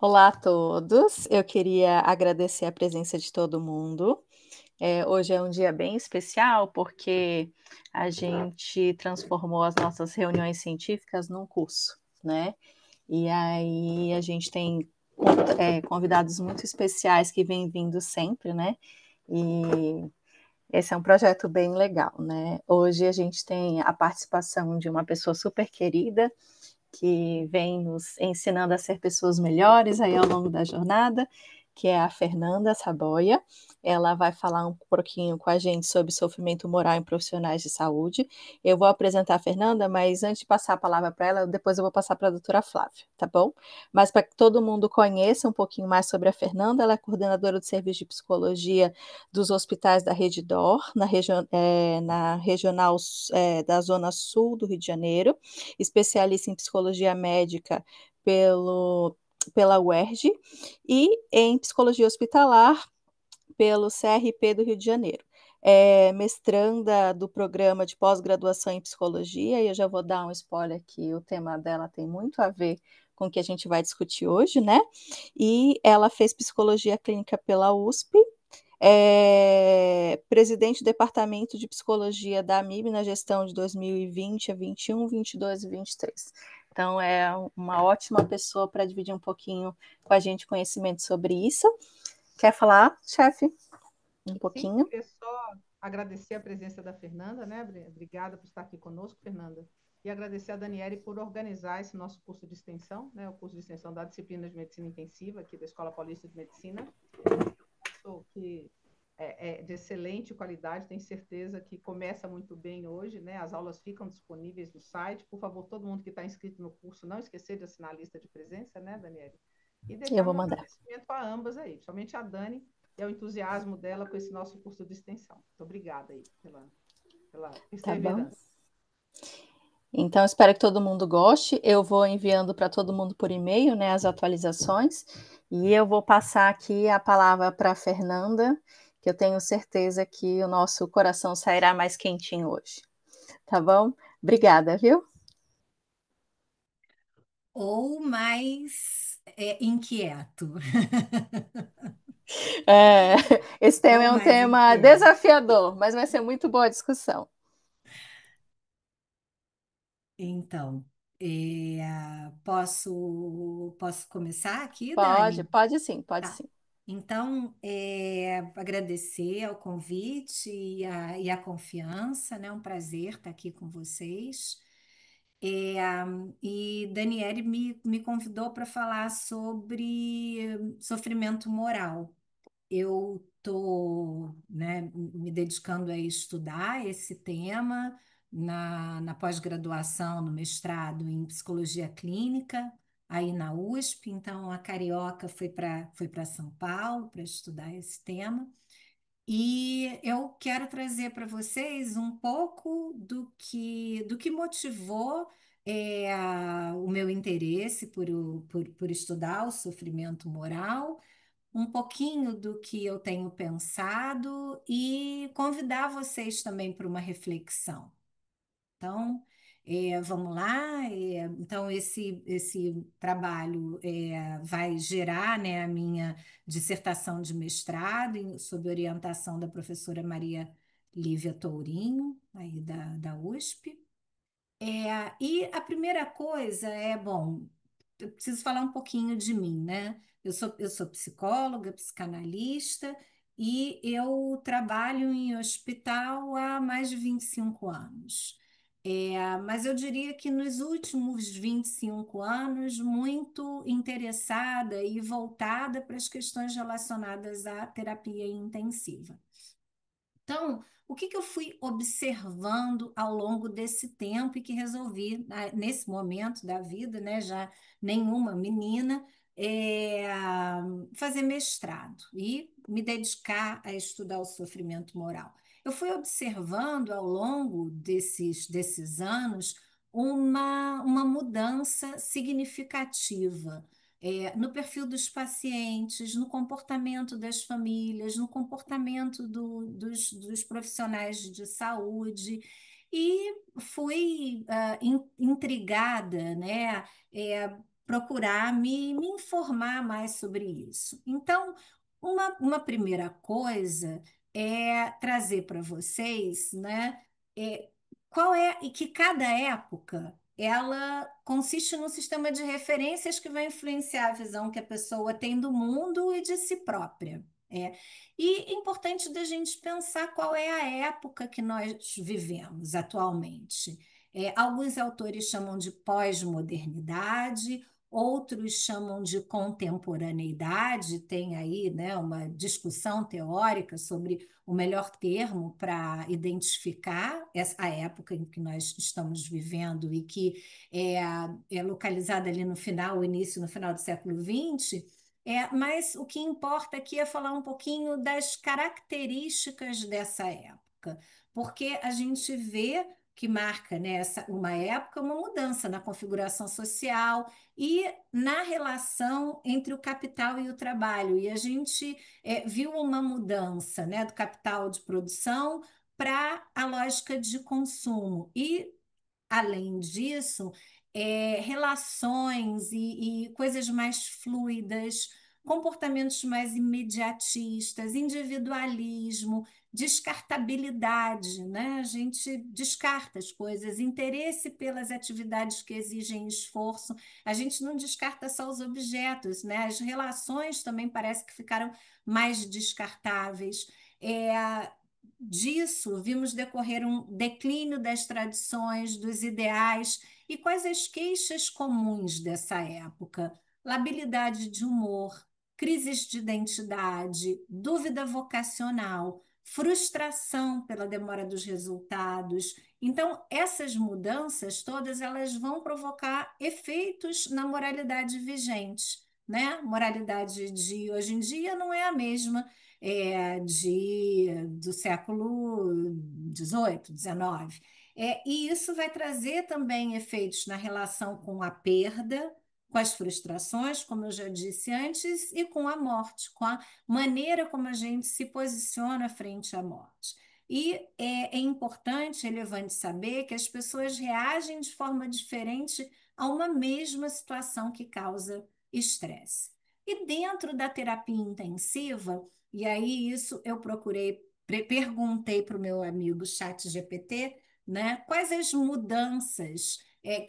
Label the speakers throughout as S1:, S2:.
S1: Olá a todos, eu queria agradecer a presença de todo mundo. Hoje é um dia bem especial porque a gente transformou as nossas reuniões científicas num curso, né? E aí a gente tem convidados muito especiais que vêm vindo sempre, né? E esse é um projeto bem legal, né? Hoje a gente tem a participação de uma pessoa super querida, que vem nos ensinando a ser pessoas melhores aí ao longo da jornada, que é a Fernanda Saboia. Ela vai falar um pouquinho com a gente sobre sofrimento moral em profissionais de saúde. Eu vou apresentar a Fernanda, mas antes de passar a palavra para ela, depois eu vou passar para a doutora Flávia, tá bom? Mas para que todo mundo conheça um pouquinho mais sobre a Fernanda, ela é coordenadora do Serviço de Psicologia dos hospitais da Rede DOR, na regional da Zona Sul do Rio de Janeiro, especialista em psicologia médica pela UERJ e em psicologia hospitalar pelo CRP do Rio de Janeiro. É mestranda do programa de pós-graduação em psicologia, e eu já vou dar um spoiler que o tema dela tem muito a ver com o que a gente vai discutir hoje, né? E ela fez psicologia clínica pela USP, presidente do Departamento de Psicologia da AMIB na gestão de 2020 a 21, 22 e 23. Então, é uma ótima pessoa para dividir um pouquinho com a gente conhecimento sobre isso. Quer falar, chefe? Um
S2: Sim,
S1: pouquinho?
S2: queria só agradecer a presença da Fernanda, né? Obrigada por estar aqui conosco, Fernanda. E agradecer a Daniele por organizar esse nosso curso de extensão, né? O curso de extensão da disciplina de medicina intensiva aqui da Escola Paulista de Medicina. Curso que é de excelente qualidade, tenho certeza que começa muito bem hoje, né? As aulas ficam disponíveis no site. Por favor, todo mundo que está inscrito no curso, não esquecer de assinar a lista de presença, né, Daniele? E
S1: Eu
S2: deixar o
S1: vou
S2: meu
S1: mandar.
S2: agradecimento a ambas aí, somente a Dani e ao entusiasmo dela com esse nosso curso de extensão. Muito obrigada aí pela
S1: Tá bom?
S2: perseverança.
S1: Então, espero que todo mundo goste. Eu vou enviando para todo mundo por e-mail, né, as atualizações. E eu vou passar aqui a palavra para a Fernanda, que eu tenho certeza que o nosso coração sairá mais quentinho hoje. Tá bom? Obrigada, viu?
S3: Ou mais inquieto,
S1: É, esse tema
S3: ou
S1: é um
S3: mais
S1: tema
S3: inquieto.
S1: desafiador, mas vai ser muito boa a discussão.
S3: Então, posso começar aqui,
S1: Pode,
S3: Dani?
S1: pode sim, pode
S3: Tá.
S1: sim.
S3: Então, agradecer ao convite e a confiança, né? Um prazer estar aqui com vocês. E Daniele me convidou para falar sobre sofrimento moral. Eu estou, né, me dedicando a estudar esse tema na pós-graduação, no mestrado em psicologia clínica, aí na USP. Então, a Carioca foi para São Paulo para estudar esse tema. E eu quero trazer para vocês um pouco do que motivou o meu interesse por estudar o sofrimento moral, um pouquinho do que eu tenho pensado e convidar vocês também para uma reflexão. Então, vamos lá. Então, esse trabalho vai gerar, né, a minha dissertação de mestrado sob orientação da professora Maria Lívia Tourinho, aí da USP. E a primeira coisa bom, eu preciso falar um pouquinho de mim, né? Eu sou psicóloga, psicanalista e eu trabalho em hospital há mais de 25 anos. Mas eu diria que nos últimos 25 anos, muito interessada e voltada para as questões relacionadas à terapia intensiva. Então, o que eu fui observando ao longo desse tempo e que resolvi, nesse momento da vida, né, já nenhuma menina, é, fazer mestrado e me dedicar a estudar o sofrimento moral. Eu fui observando ao longo desses anos uma mudança significativa no perfil dos pacientes, no comportamento das famílias, no comportamento dos profissionais de saúde. E fui intrigada, né, procurar me informar mais sobre isso. Então, uma primeira coisa é trazer para vocês, né, é, qual é, e que cada época ela consiste num sistema de referências que vai influenciar a visão que a pessoa tem do mundo e de si própria. E é importante da gente pensar qual é a época que nós vivemos atualmente. Alguns autores chamam de pós-modernidade, outros chamam de contemporaneidade, tem aí, né, uma discussão teórica sobre o melhor termo para identificar a época em que nós estamos vivendo e que é, é localizada ali no final, início, no final do século XX. Mas o que importa aqui é falar um pouquinho das características dessa época, porque a gente vê que marca, né, uma época, uma mudança na configuração social e na relação entre o capital e o trabalho. E a gente viu uma mudança, né, do capital de produção para a lógica de consumo. E além disso, relações e coisas mais fluidas, comportamentos mais imediatistas, individualismo, descartabilidade, né? A gente descarta as coisas, interesse pelas atividades que exigem esforço. A gente não descarta só os objetos, né? As relações também parece que ficaram mais descartáveis. É, Disso, vimos decorrer um declínio das tradições, dos ideais, e quais as queixas comuns dessa época? Labilidade de humor, crises de identidade, dúvida vocacional, frustração pela demora dos resultados. Então, essas mudanças todas elas vão provocar efeitos na moralidade vigente, né? Moralidade de hoje em dia não é a mesma do século XVIII, XIX. E isso vai trazer também efeitos na relação com a perda, com as frustrações, como eu já disse antes, e com a morte, com a maneira como a gente se posiciona frente à morte. E é importante, relevante saber que as pessoas reagem de forma diferente a uma mesma situação que causa estresse. E dentro da terapia intensiva, e aí isso eu perguntei para o meu amigo ChatGPT, né, quais as mudanças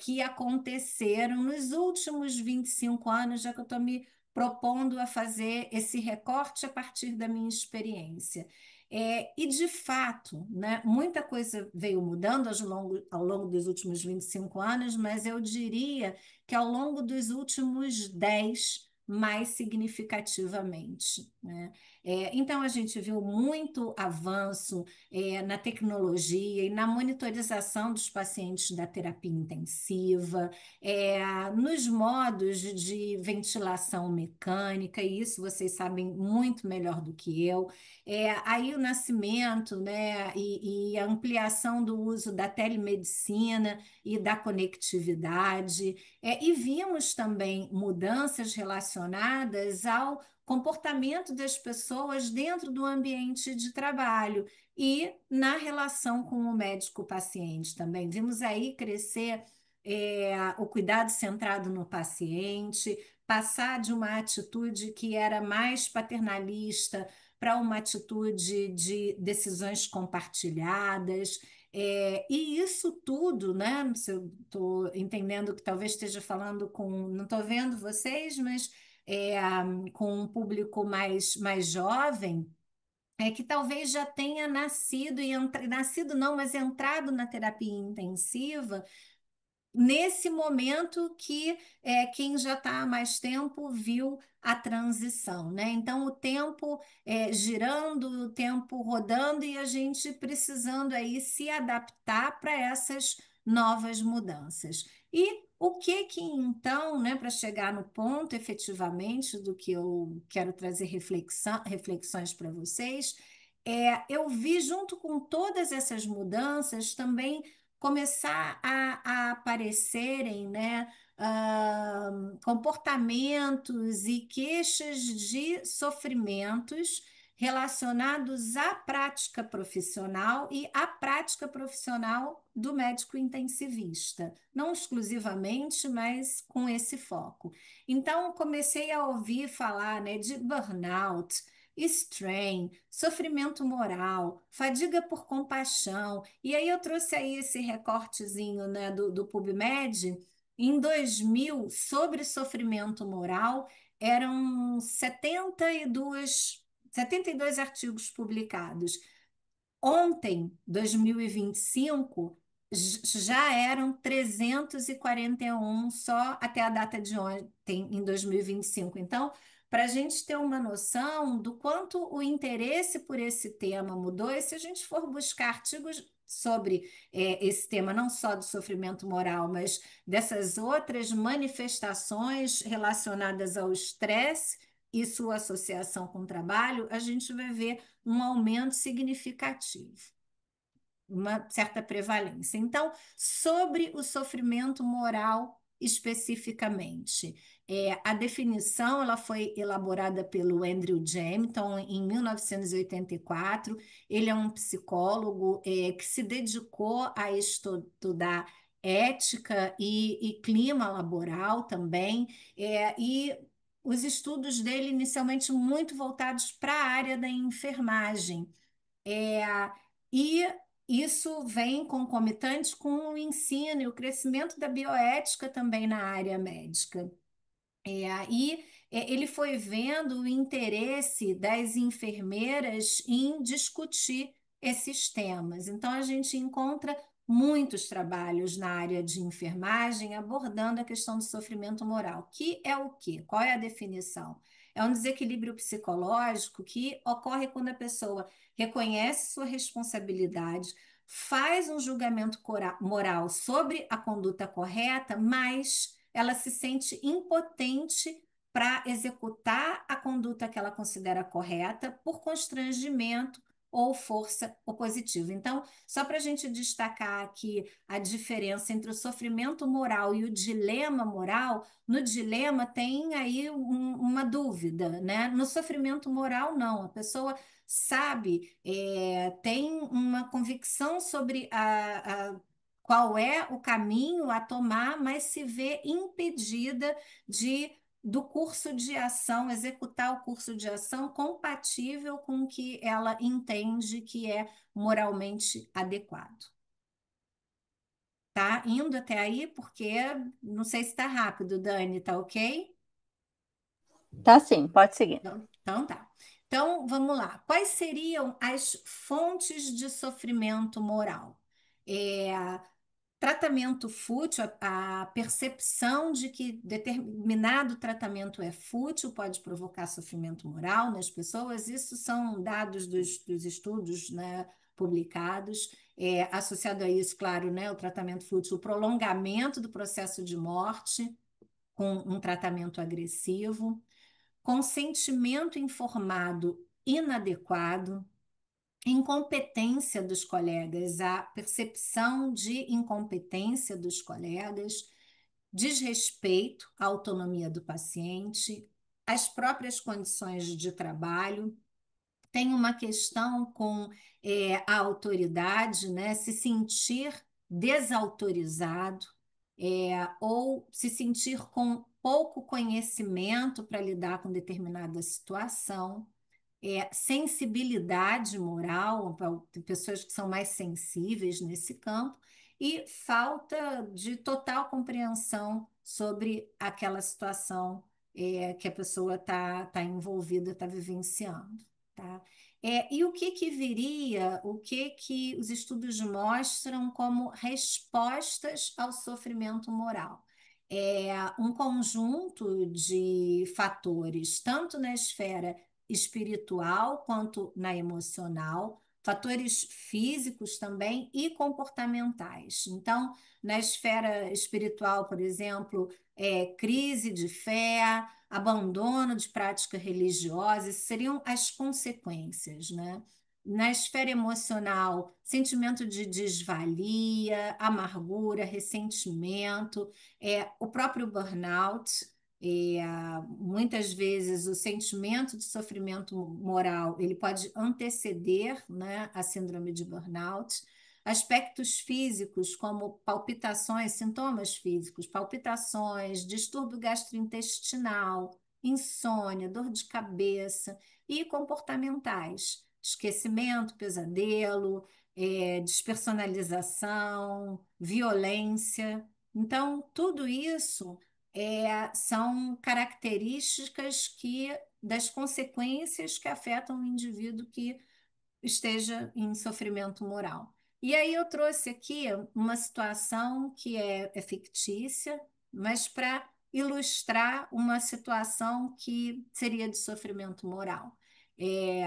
S3: que aconteceram nos últimos 25 anos, já que eu estou me propondo a fazer esse recorte a partir da minha experiência. E, de fato, né, muita coisa veio mudando ao longo dos últimos 25 anos, mas eu diria que ao longo dos últimos 10, mais significativamente, né? Então, a gente viu muito avanço na tecnologia e na monitorização dos pacientes da terapia intensiva, nos modos de ventilação mecânica, e isso vocês sabem muito melhor do que eu. Aí o nascimento, né, e a ampliação do uso da telemedicina e da conectividade, e vimos também mudanças relacionadas ao comportamento das pessoas dentro do ambiente de trabalho e na relação com o médico-paciente também. Vimos aí crescer o cuidado centrado no paciente, passar de uma atitude que era mais paternalista para uma atitude de decisões compartilhadas. E isso tudo, né? Se eu estou entendendo que talvez esteja falando com. Não estou vendo vocês, mas é, com um público mais jovem, que talvez já tenha nascido, nascido não, mas entrado na terapia intensiva nesse momento que quem já está há mais tempo viu a transição, né? Então, o tempo girando, o tempo rodando e a gente precisando aí se adaptar para essas novas mudanças. E o que então, né, para chegar no ponto efetivamente do que eu quero trazer reflexões para vocês, eu vi junto com todas essas mudanças também começar a aparecerem, né, comportamentos e queixas de sofrimentos relacionados à prática profissional e à prática profissional do médico intensivista, não exclusivamente, mas com esse foco. Então, comecei a ouvir falar, né, de burnout, strain, sofrimento moral, fadiga por compaixão, e aí eu trouxe aí esse recortezinho, né, do PubMed. Em 2000, sobre sofrimento moral, eram 72 artigos publicados. Ontem, 2025, já eram 341 só até a data de ontem, em 2025. Então, para a gente ter uma noção do quanto o interesse por esse tema mudou, e se a gente for buscar artigos sobre esse tema, não só do sofrimento moral, mas dessas outras manifestações relacionadas ao estresse e sua associação com o trabalho, a gente vai ver um aumento significativo, uma certa prevalência. Então, sobre o sofrimento moral especificamente, a definição ela foi elaborada pelo Andrew James, então, em 1984. Ele é um psicólogo que se dedicou a estudar ética e clima laboral também, e os estudos dele inicialmente muito voltados para a área da enfermagem. É, e isso vem concomitante com o ensino e o crescimento da bioética também na área médica. Ele foi vendo o interesse das enfermeiras em discutir esses temas. Então, a gente encontra muitos trabalhos na área de enfermagem abordando a questão do sofrimento moral, que é o quê? Qual é a definição? É um desequilíbrio psicológico que ocorre quando a pessoa reconhece sua responsabilidade, faz um julgamento moral sobre a conduta correta, mas ela se sente impotente para executar a conduta que ela considera correta por constrangimento ou força opositiva. Então, só para a gente destacar aqui a diferença entre o sofrimento moral e o dilema moral, no dilema tem aí uma dúvida, né? No sofrimento moral, não. A pessoa sabe, tem uma convicção sobre qual é o caminho a tomar, mas se vê impedida de do curso de ação, executar o curso de ação compatível com o que ela entende que é moralmente adequado. Tá indo até aí? Porque não sei se está rápido, Dani, tá ok?
S1: Tá sim, pode seguir.
S3: Então tá. Então, vamos lá. Quais seriam as fontes de sofrimento moral? Tratamento fútil, a percepção de que determinado tratamento é fútil pode provocar sofrimento moral nas pessoas. Isso são dados dos estudos, né, publicados. Associado a isso, claro, né, o tratamento fútil, o prolongamento do processo de morte com um tratamento agressivo, consentimento informado inadequado, incompetência dos colegas, a percepção de incompetência dos colegas, desrespeito à autonomia do paciente, as próprias condições de trabalho. Tem uma questão com a autoridade, né? Se sentir desautorizado, ou se sentir com pouco conhecimento para lidar com determinada situação, sensibilidade moral, tem pessoas que são mais sensíveis nesse campo, e falta de total compreensão sobre aquela situação que a pessoa está envolvida, está vivenciando. Tá? E o que viria, o que os estudos mostram como respostas ao sofrimento moral? Um conjunto de fatores, tanto na esfera espiritual quanto na emocional, fatores físicos também e comportamentais. Então, na esfera espiritual, por exemplo, crise de fé, abandono de prática religiosa, seriam as consequências, né? Na esfera emocional, sentimento de desvalia, amargura, ressentimento, o próprio burnout, Muitas vezes o sentimento de sofrimento moral ele pode anteceder, né, a síndrome de burnout. Aspectos físicos, como palpitações, sintomas físicos, palpitações, distúrbio gastrointestinal, insônia, dor de cabeça, e comportamentais, esquecimento, pesadelo, despersonalização, violência. Então, tudo isso são características das consequências que afetam o indivíduo que esteja em sofrimento moral. E aí eu trouxe aqui uma situação que é fictícia, mas para ilustrar uma situação que seria de sofrimento moral. É,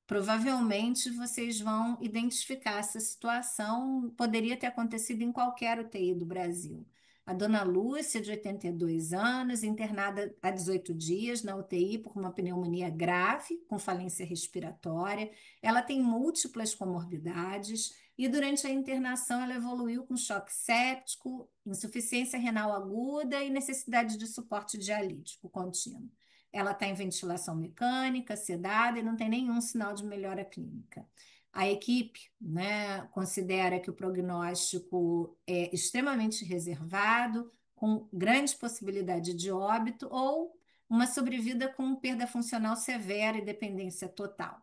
S3: Provavelmente vocês vão identificar essa situação, poderia ter acontecido em qualquer UTI do Brasil. A dona Lúcia, de 82 anos, internada há 18 dias na UTI por uma pneumonia grave, com falência respiratória. Ela tem múltiplas comorbidades e durante a internação ela evoluiu com choque séptico, insuficiência renal aguda e necessidade de suporte dialítico contínuo. Ela está em ventilação mecânica, sedada e não tem nenhum sinal de melhora clínica. A equipe, né, considera que o prognóstico é extremamente reservado, com grande possibilidade de óbito ou uma sobrevida com perda funcional severa e dependência total.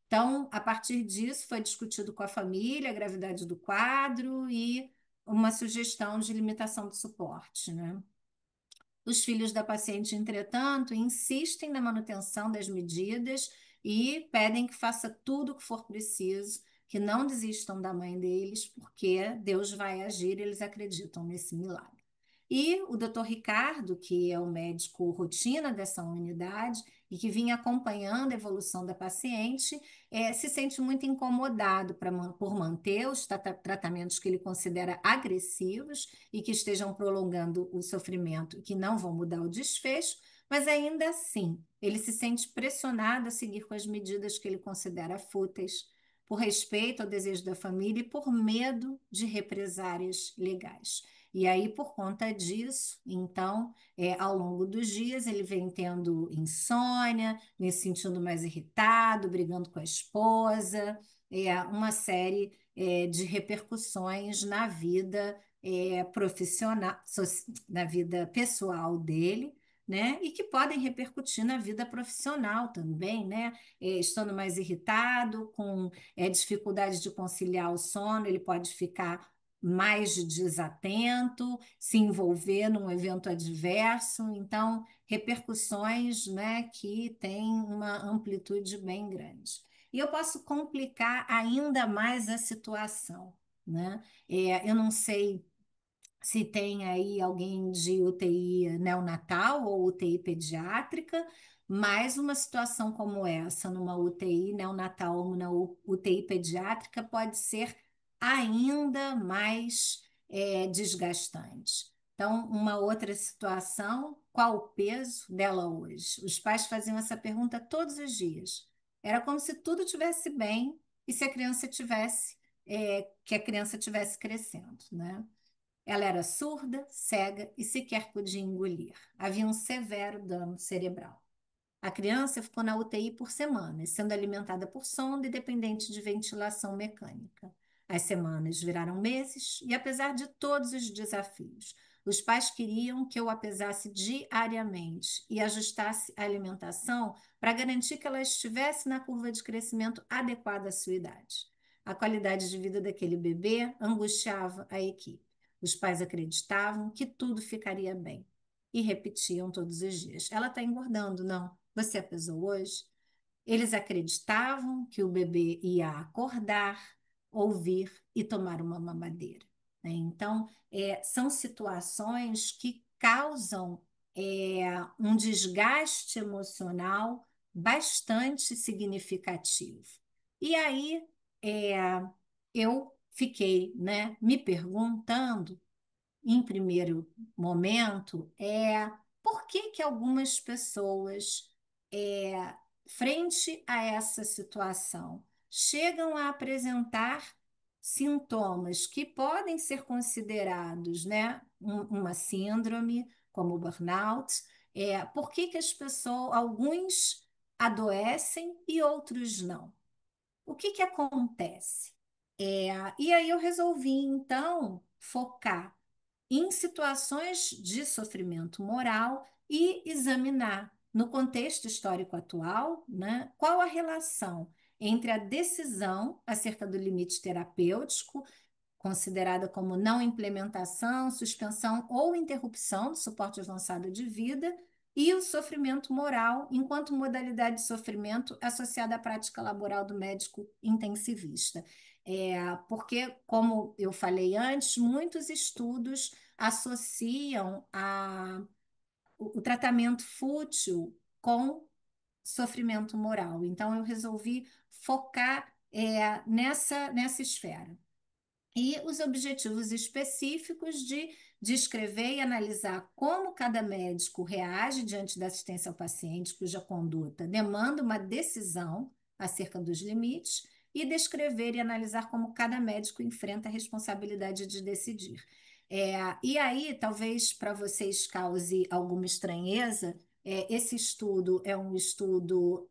S3: Então, a partir disso, foi discutido com a família a gravidade do quadro e uma sugestão de limitação do suporte, né? Os filhos da paciente, entretanto, insistem na manutenção das medidas e pedem que faça tudo o que for preciso, que não desistam da mãe deles, porque Deus vai agir, eles acreditam nesse milagre. E o doutor Ricardo, que é o médico rotina dessa unidade e que vinha acompanhando a evolução da paciente, se sente muito incomodado por manter os tratamentos que ele considera agressivos e que estejam prolongando o sofrimento, que não vão mudar o desfecho, mas ainda assim ele se sente pressionado a seguir com as medidas que ele considera fúteis, por respeito ao desejo da família e por medo de represárias legais. E aí, por conta disso, então, ao longo dos dias, ele vem tendo insônia, vem se sentindo mais irritado, brigando com a esposa, uma série de repercussões na vida profissional, na vida pessoal dele, né? E que podem repercutir na vida profissional também, né? Estando mais irritado, com dificuldade de conciliar o sono, ele pode ficar mais desatento, se envolver num evento adverso, então repercussões, né, que têm uma amplitude bem grande. E eu posso complicar ainda mais a situação, né? Eu não sei se tem aí alguém de UTI neonatal ou UTI pediátrica, mas uma situação como essa, numa UTI neonatal ou na UTI pediátrica, pode ser ainda mais desgastante. Então, uma outra situação, qual o peso dela hoje? Os pais faziam essa pergunta todos os dias. Era como se tudo tivesse bem e se a criança tivesse, que a criança tivesse crescendo, né? Ela era surda, cega e sequer podia engolir. Havia um severo dano cerebral. A criança ficou na UTI por semanas, sendo alimentada por sonda e dependente de ventilação mecânica. As semanas viraram meses e, apesar de todos os desafios, os pais queriam que eu a pesasse diariamente e ajustasse a alimentação para garantir que ela estivesse na curva de crescimento adequada à sua idade. A qualidade de vida daquele bebê angustiava a equipe. Os pais acreditavam que tudo ficaria bem e repetiam todos os dias: ela está engordando, não? Você a pesou hoje? Eles acreditavam que o bebê ia acordar, ouvir e tomar uma mamadeira, né? Então, são situações que causam um desgaste emocional bastante significativo. E aí, eu fiquei, né, me perguntando em primeiro momento, por que que algumas pessoas, frente a essa situação, chegam a apresentar sintomas que podem ser considerados, né, uma síndrome, como o burnout. Por que que as pessoas, alguns adoecem e outros não? O que que acontece? E aí eu resolvi, então, focar em situações de sofrimento moral e examinar, no contexto histórico atual, né, qual a relação entre a decisão acerca do limite terapêutico considerada como não implementação, suspensão ou interrupção do suporte avançado de vida, e o sofrimento moral, enquanto modalidade de sofrimento associada à prática laboral do médico intensivista. Porque, como eu falei antes, muitos estudos associam o tratamento fútil com sofrimento moral. Então, eu resolvi focar nessa esfera e os objetivos específicos de descrever e analisar como cada médico reage diante da assistência ao paciente, cuja conduta demanda uma decisão acerca dos limites, e descrever e analisar como cada médico enfrenta a responsabilidade de decidir. E aí, talvez para vocês cause alguma estranheza, esse estudo é um estudo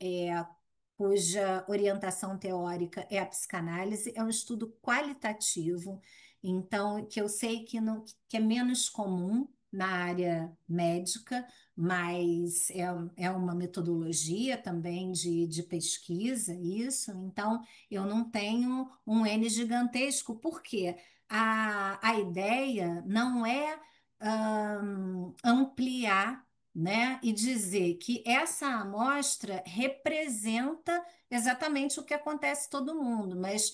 S3: cuja orientação teórica é a psicanálise, é um estudo qualitativo, então, que eu sei que, não, que é menos comum na área médica, mas é uma metodologia também de pesquisa, isso, então eu não tenho um N gigantesco, porque a ideia não é ampliar, né, e dizer que essa amostra representa exatamente o que acontece todo mundo, mas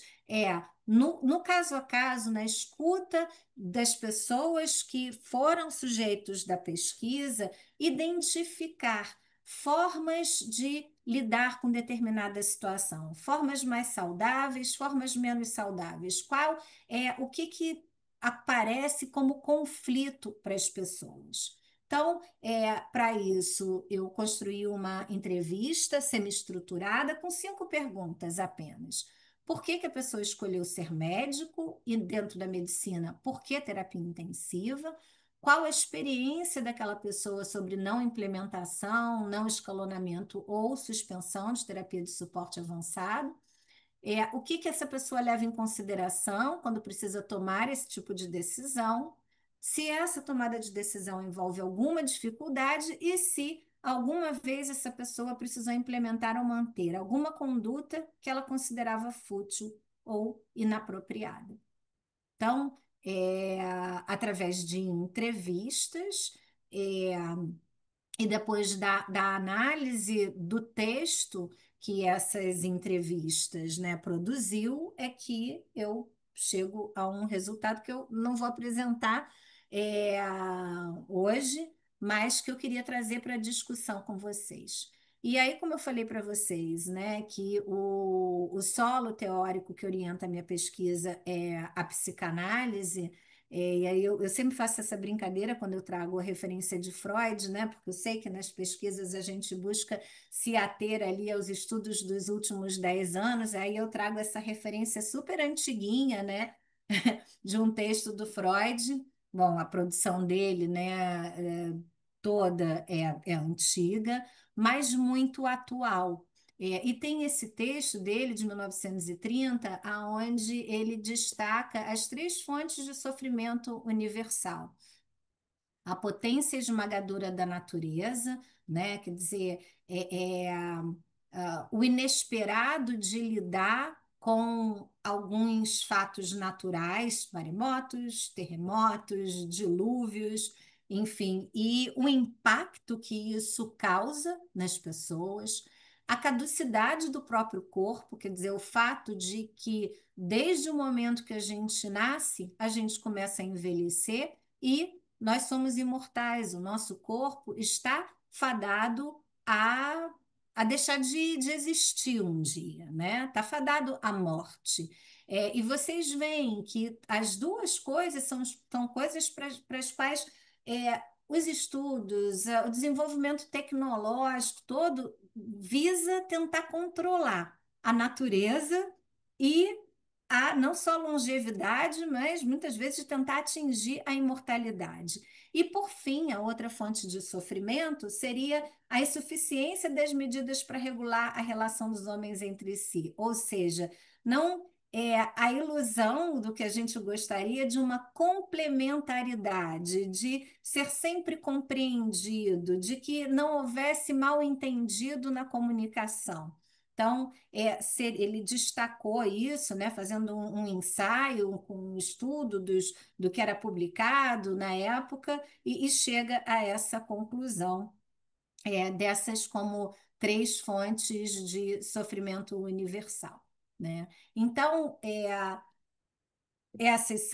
S3: no caso a caso, na escuta das pessoas que foram sujeitos da pesquisa, identificar formas de lidar com determinada situação, formas mais saudáveis, formas menos saudáveis, qual o que aparece como conflito para as pessoas. Então, para isso, eu construí uma entrevista semi-estruturada com 5 perguntas apenas. Por que que a pessoa escolheu ser médico e, dentro da medicina, por que terapia intensiva? Qual a experiência daquela pessoa sobre não implementação, não escalonamento ou suspensão de terapia de suporte avançado? O que que essa pessoa leva em consideração quando precisa tomar esse tipo de decisão? Se essa tomada de decisão envolve alguma dificuldade e se alguma vez essa pessoa precisou implementar ou manter alguma conduta que ela considerava fútil ou inapropriada. Então, através de entrevistas, é, e depois da análise do texto que essas entrevistas, né, produziu, é que eu chego a um resultado que eu não vou apresentar é, hoje, mas que eu queria trazer para discussão com vocês. E aí, como eu falei para vocês, né, que o solo teórico que orienta a minha pesquisa é a psicanálise. E aí eu sempre faço essa brincadeira quando eu trago a referência de Freud, né? Porque eu sei que nas pesquisas a gente busca se ater ali aos estudos dos últimos 10 anos, aí eu trago essa referência super antiguinha, né? De um texto do Freud. Bom, a produção dele, né, toda é antiga, mas muito atual. E tem esse texto dele, de 1930, aonde ele destaca as 3 fontes de sofrimento universal: a potência esmagadora da natureza, né? Quer dizer, o inesperado de lidar com alguns fatos naturais, maremotos, terremotos, dilúvios, enfim, e o impacto que isso causa nas pessoas, a caducidade do próprio corpo, quer dizer, o fato de que desde o momento que a gente nasce, a gente começa a envelhecer e nós somos imortais, o nosso corpo está fadado a deixar de existir um dia, né? Está fadado à morte. E vocês veem que as duas coisas são coisas para as quais os estudos, o desenvolvimento tecnológico todo visa tentar controlar a natureza e a não só longevidade, mas muitas vezes tentar atingir a imortalidade. E, por fim, a outra fonte de sofrimento seria a insuficiência das medidas para regular a relação dos homens entre si, ou seja, não é a ilusão do que a gente gostaria de uma complementaridade, de ser sempre compreendido, de que não houvesse mal-entendido na comunicação. Então, ele destacou isso, né, fazendo um ensaio, um estudo do que era publicado na época, e chega a essa conclusão, dessas como três fontes de sofrimento universal, né? Então, essas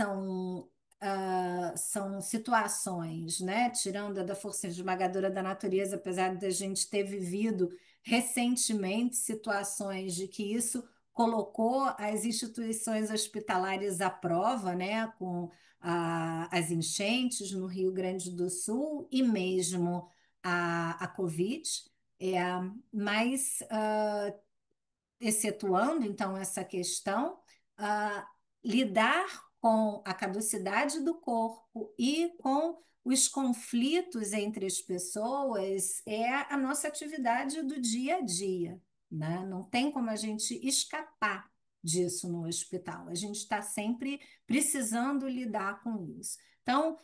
S3: são situações, né? Tirando a da força esmagadora da natureza, apesar de a gente ter vivido recentemente situações de que isso colocou as instituições hospitalares à prova, né? Com as enchentes no Rio Grande do Sul e mesmo a Covid. É, mas excetuando então essa questão, ah, lidar com a caducidade do corpo e com os conflitos entre as pessoas é a nossa atividade do dia a dia, né? Não tem como a gente escapar disso no hospital. A gente está sempre precisando lidar com isso. Então,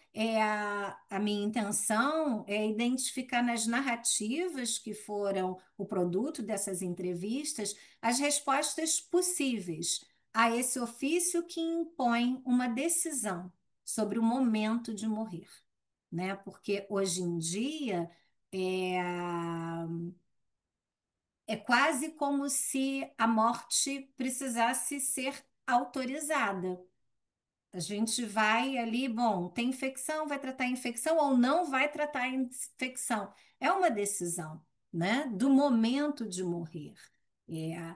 S3: a minha intenção é identificar nas narrativas que foram o produto dessas entrevistas as respostas possíveis a esse ofício que impõe uma decisão sobre o momento de morrer, né? Porque hoje em dia é, é quase como se a morte precisasse ser autorizada. A gente vai ali, bom, tem infecção, vai tratar a infecção ou não vai tratar a infecção. É uma decisão, né? Do momento de morrer. É,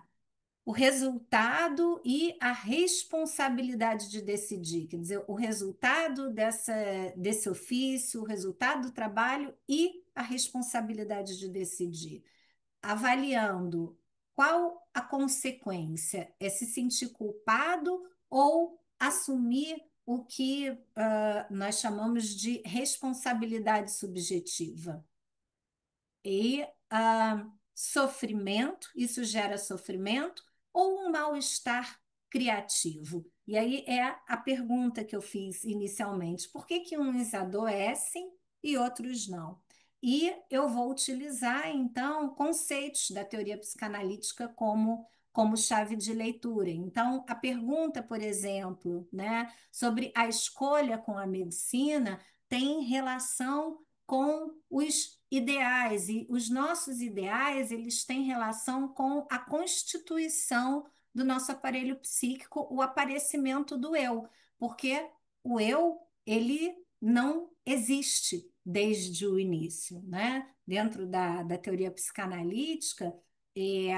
S3: o resultado e a responsabilidade de decidir, quer dizer, o resultado desse ofício, o resultado do trabalho e a responsabilidade de decidir, avaliando qual a consequência, é se sentir culpado ou assumir o que nós chamamos de responsabilidade subjetiva. E sofrimento, isso gera sofrimento ou um mal-estar criativo? E aí é a pergunta que eu fiz inicialmente: por que que uns adoecem e outros não? E eu vou utilizar, então, conceitos da teoria psicanalítica como chave de leitura. Então, a pergunta, por exemplo, né, sobre a escolha com a medicina tem relação com os ideais, e os nossos ideais, eles têm relação com a constituição do nosso aparelho psíquico, o aparecimento do eu, porque o eu, ele não existe desde o início, né? Dentro da teoria psicanalítica, é,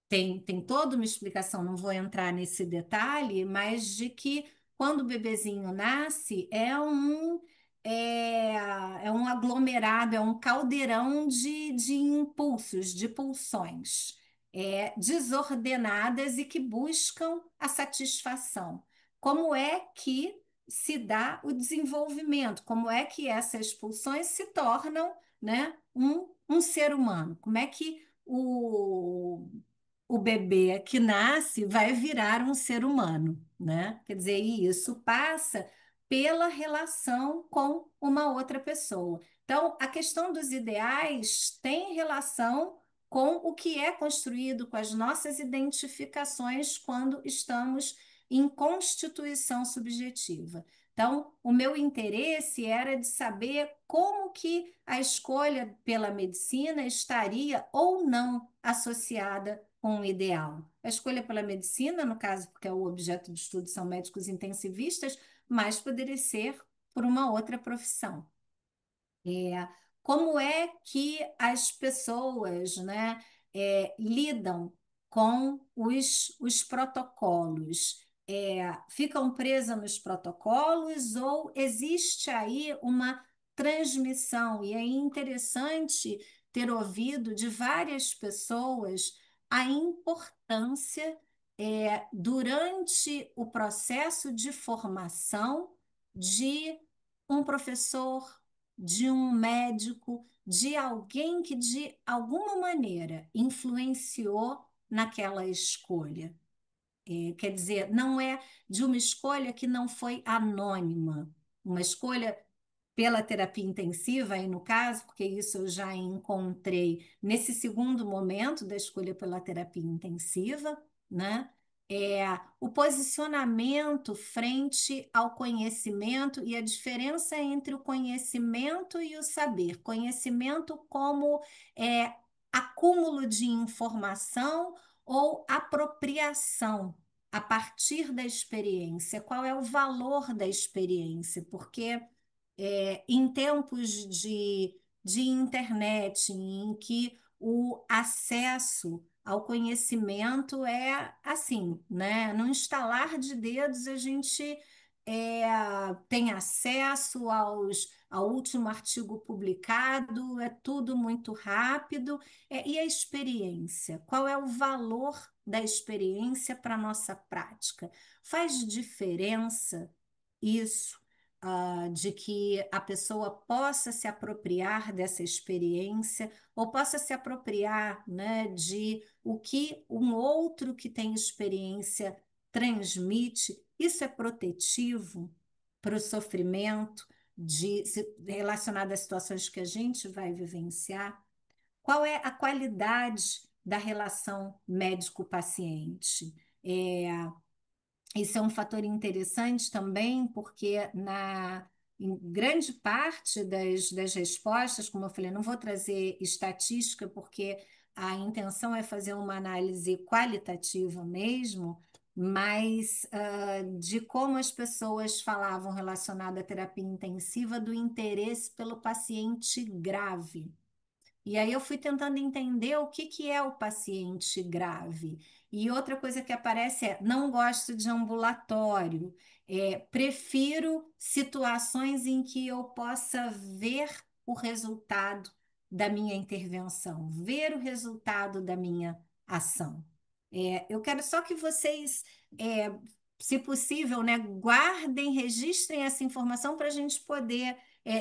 S3: tem toda uma explicação, não vou entrar nesse detalhe, mas de que quando o bebezinho nasce, é, é um aglomerado, é um caldeirão de impulsos, de pulsões, desordenadas e que buscam a satisfação. Como é que se dá o desenvolvimento? Como é que essas pulsões se tornam, né, um ser humano? Como é que o bebê que nasce vai virar um ser humano, né? Quer dizer, e isso passa pela relação com uma outra pessoa. Então, a questão dos ideais tem relação com o que é construído, com as nossas identificações quando estamos em constituição subjetiva. Então, o meu interesse era de saber como que a escolha pela medicina estaria ou não associada com o ideal. A escolha pela medicina, no caso, porque é o objeto de estudo são médicos intensivistas, mas poderia ser por uma outra profissão. É, como é que as pessoas, né, lidam com os protocolos? Ficam presas nos protocolos ou existe aí uma transmissão? E é interessante ter ouvido de várias pessoas a importância durante o processo de formação de um professor, de um médico, de alguém que de alguma maneira influenciou naquela escolha. Quer dizer, não é de uma escolha que não foi anônima, uma escolha pela terapia intensiva, aí no caso, porque isso eu já encontrei nesse segundo momento da escolha pela terapia intensiva, né? O posicionamento frente ao conhecimento e a diferença entre o conhecimento e o saber. Conhecimento como acúmulo de informação ou apropriação a partir da experiência. Qual é o valor da experiência? Porque em tempos de internet, em que o acesso ao conhecimento é assim, né? No instalar de dedos, a gente tem acesso ao último artigo publicado, é tudo muito rápido. E a experiência? Qual é o valor da experiência para a nossa prática? Faz diferença isso? De que a pessoa possa se apropriar dessa experiência ou possa se apropriar, né, de o que um outro que tem experiência transmite. Isso é protetivo para o sofrimento relacionado às situações que a gente vai vivenciar? Qual é a qualidade da relação médico-paciente? Isso é um fator interessante também, porque em grande parte das respostas, como eu falei, não vou trazer estatística, porque a intenção é fazer uma análise qualitativa mesmo, mas de como as pessoas falavam relacionado à terapia intensiva, do interesse pelo paciente grave. E aí eu fui tentando entender o que é o paciente grave. E outra coisa que aparece é: não gosto de ambulatório, prefiro situações em que eu possa ver o resultado da minha intervenção, ver o resultado da minha ação. Eu quero só que vocês, se possível, né, guardem, registrem essa informação para a gente poder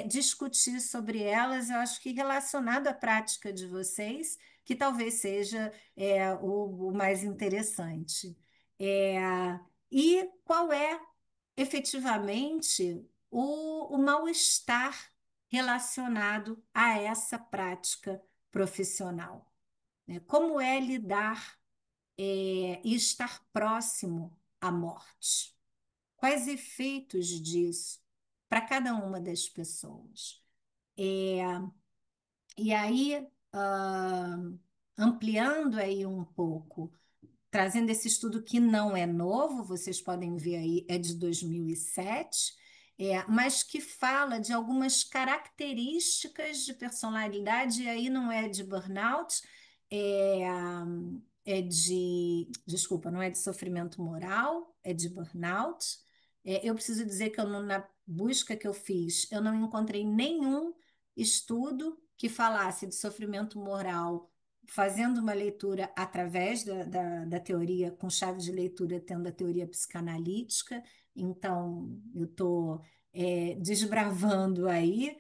S3: discutir sobre elas. Eu acho que relacionado à prática de vocês, que talvez seja o mais interessante. E qual é efetivamente o mal-estar relacionado a essa prática profissional, né? Como é lidar e estar próximo à morte? Quais efeitos disso para cada uma das pessoas? E aí, ampliando aí um pouco, trazendo esse estudo que não é novo, vocês podem ver aí, é de 2007, mas que fala de algumas características de personalidade, e aí não é de burnout, é, desculpa, não é de sofrimento moral, é de burnout. Eu preciso dizer que na busca que eu fiz, eu não encontrei nenhum estudo que falasse de sofrimento moral, fazendo uma leitura através da teoria, com chave de leitura, tendo a teoria psicanalítica. Então, eu estou desbravando aí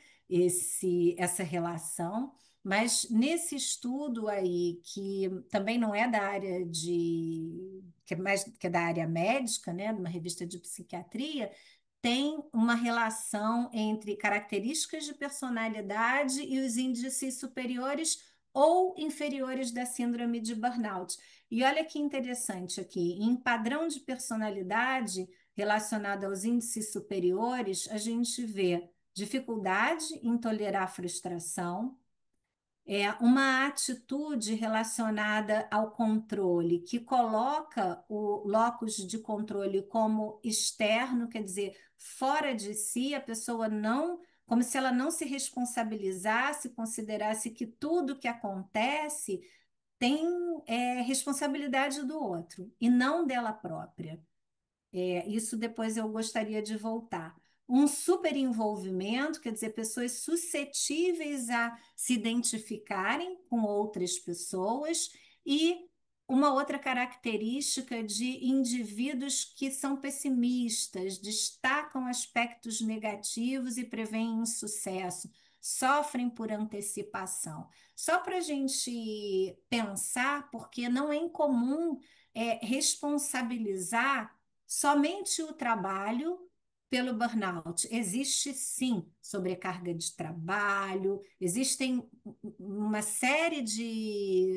S3: essa relação. Mas nesse estudo aí, que também não é da área que é da área médica, né, de uma revista de psiquiatria, tem uma relação entre características de personalidade e os índices superiores ou inferiores da síndrome de burnout. E olha que interessante aqui, em padrão de personalidade relacionado aos índices superiores, a gente vê dificuldade em tolerar frustração, uma atitude relacionada ao controle, que coloca o locus de controle como externo, quer dizer, fora de si, a pessoa não, como se ela não se responsabilizasse, considerasse que tudo que acontece tem responsabilidade do outro e não dela própria. Isso depois eu gostaria de voltar. Um superenvolvimento, quer dizer, pessoas suscetíveis a se identificarem com outras pessoas, e uma outra característica de indivíduos que são pessimistas, destacam aspectos negativos e preveem insucesso, sofrem por antecipação. Só para a gente pensar, porque não é incomum responsabilizar somente o trabalho pelo burnout. Existe sim sobrecarga de trabalho, existem uma série de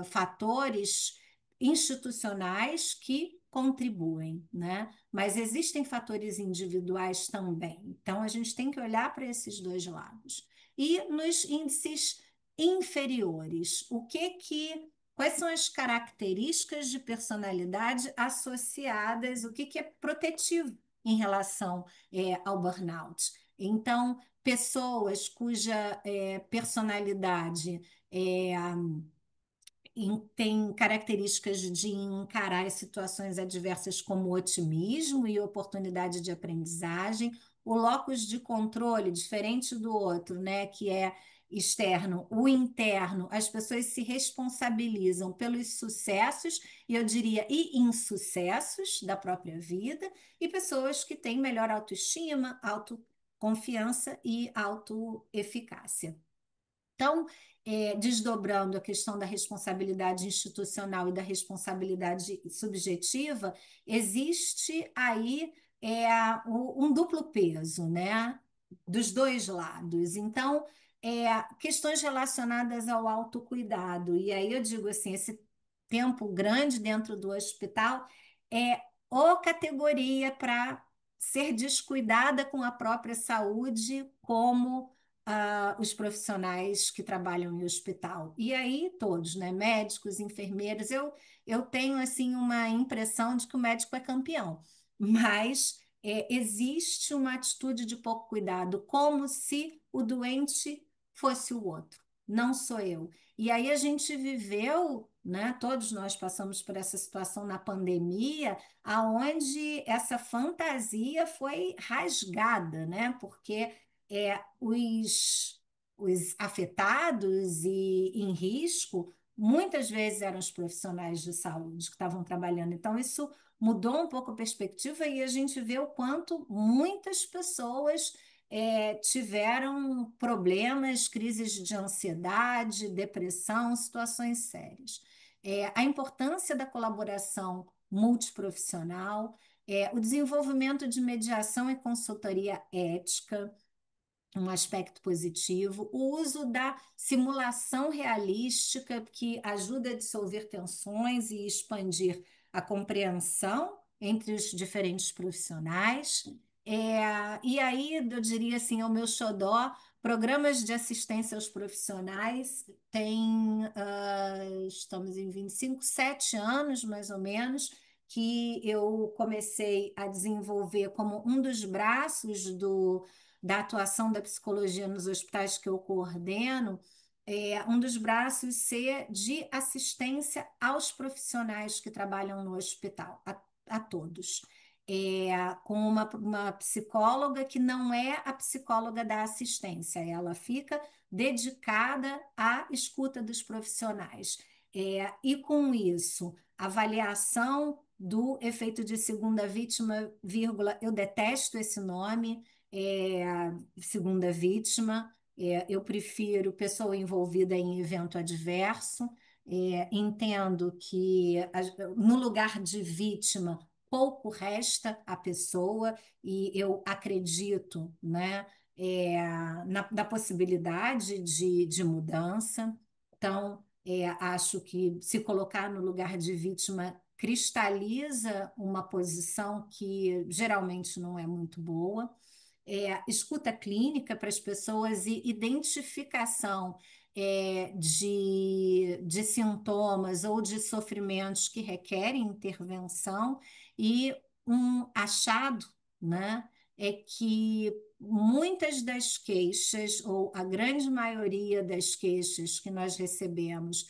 S3: fatores institucionais que contribuem, né? Mas existem fatores individuais também. Então, a gente tem que olhar para esses dois lados. E nos índices inferiores, quais são as características de personalidade associadas, o que é protetivo em relação ao burnout? Então, pessoas cuja personalidade é, tem características de encarar as situações adversas como otimismo e oportunidade de aprendizagem, o locus de controle, diferente do outro, né, que é externo, o interno, as pessoas se responsabilizam pelos sucessos, e eu diria, e insucessos da própria vida, e pessoas que têm melhor autoestima, autoconfiança e autoeficácia. Então, desdobrando a questão da responsabilidade institucional e da responsabilidade subjetiva, existe aí um duplo peso, né? Dos dois lados. Então, questões relacionadas ao autocuidado. E aí eu digo assim, esse tempo grande dentro do hospital é ou categoria para ser descuidada com a própria saúde, como os profissionais que trabalham em hospital. E aí todos, né? Médicos, enfermeiros, eu tenho assim uma impressão de que o médico é campeão, mas existe uma atitude de pouco cuidado, como se o doente fosse o outro, não sou eu. E aí a gente viveu, né? Todos nós passamos por essa situação na pandemia, aonde essa fantasia foi rasgada, né? Porque os afetados e em risco, muitas vezes eram os profissionais de saúde que estavam trabalhando. Então, isso mudou um pouco a perspectiva e a gente vê o quanto muitas pessoas tiveram problemas, crises de ansiedade, depressão, situações sérias. A importância da colaboração multiprofissional, o desenvolvimento de mediação e consultoria ética, um aspecto positivo, o uso da simulação realística, que ajuda a dissolver tensões e expandir a compreensão entre os diferentes profissionais. E aí, eu diria assim, ao meu xodó, programas de assistência aos profissionais tem, estamos em 25, 7 anos, mais ou menos, que eu comecei a desenvolver como um dos braços da atuação da psicologia nos hospitais que eu coordeno, um dos braços ser de assistência aos profissionais que trabalham no hospital, a todos. Com uma psicóloga que não é a psicóloga da assistência, ela fica dedicada à escuta dos profissionais. E com isso, avaliação do efeito de segunda vítima, vírgula, eu detesto esse nome, segunda vítima, eu prefiro pessoa envolvida em evento adverso, entendo que no lugar de vítima pouco resta à pessoa e eu acredito, né, na possibilidade de mudança. Então, acho que se colocar no lugar de vítima cristaliza uma posição que geralmente não é muito boa. Escuta clínica para as pessoas e identificação de sintomas ou de sofrimentos que requerem intervenção, e um achado, né, é que muitas das queixas, ou a grande maioria das queixas que nós recebemos,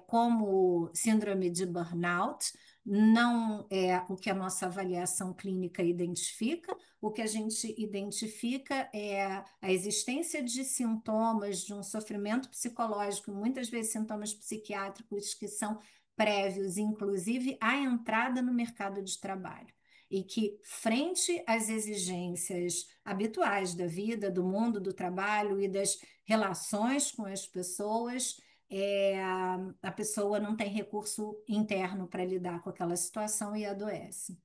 S3: como síndrome de burnout, não é o que a nossa avaliação clínica identifica. O que a gente identifica é a existência de sintomas de um sofrimento psicológico, muitas vezes sintomas psiquiátricos que são prévios, inclusive, à entrada no mercado de trabalho. E que, frente às exigências habituais da vida, do mundo do trabalho e das relações com as pessoas, a pessoa não tem recurso interno para lidar com aquela situação e adoece.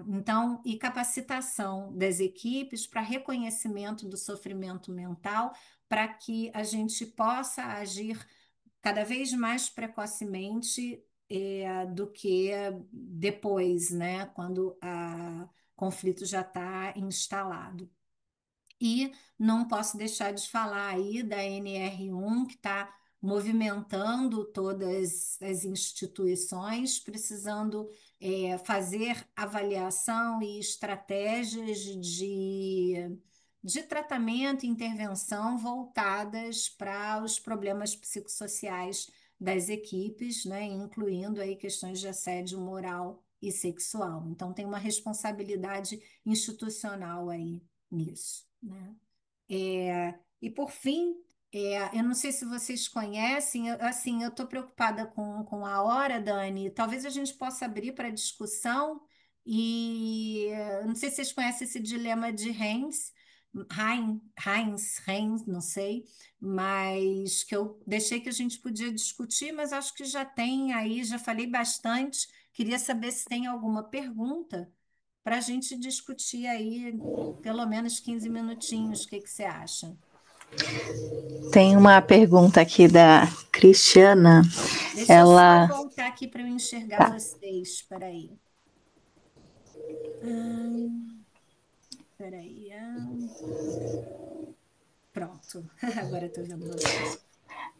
S3: Então, e capacitação das equipes para reconhecimento do sofrimento mental, para que a gente possa agir cada vez mais precocemente do que depois, né, quando o conflito já está instalado. E não posso deixar de falar aí da NR1, que está movimentando todas as instituições, precisando fazer avaliação e estratégias de tratamento e intervenção voltadas para os problemas psicossociais das equipes, né, incluindo aí questões de assédio moral e sexual. Então, tem uma responsabilidade institucional aí nisso, né? E por fim, eu não sei se vocês conhecem, assim, eu estou preocupada com a hora, Dani. Talvez a gente possa abrir para discussão e eu não sei se vocês conhecem esse dilema de Heinz, não sei, mas que eu deixei que a gente podia discutir, mas acho que já tem aí, já falei bastante. Queria saber se tem alguma pergunta para a gente discutir aí pelo menos 15 minutinhos. O que que você acha?
S1: Tem uma pergunta aqui da Cristiana.
S3: Deixa eu só
S1: Ela.
S3: voltar aqui para eu enxergar
S1: Tá.
S3: vocês. Espera aí. Espera aí. Pronto. Agora eu estou vendo vocês.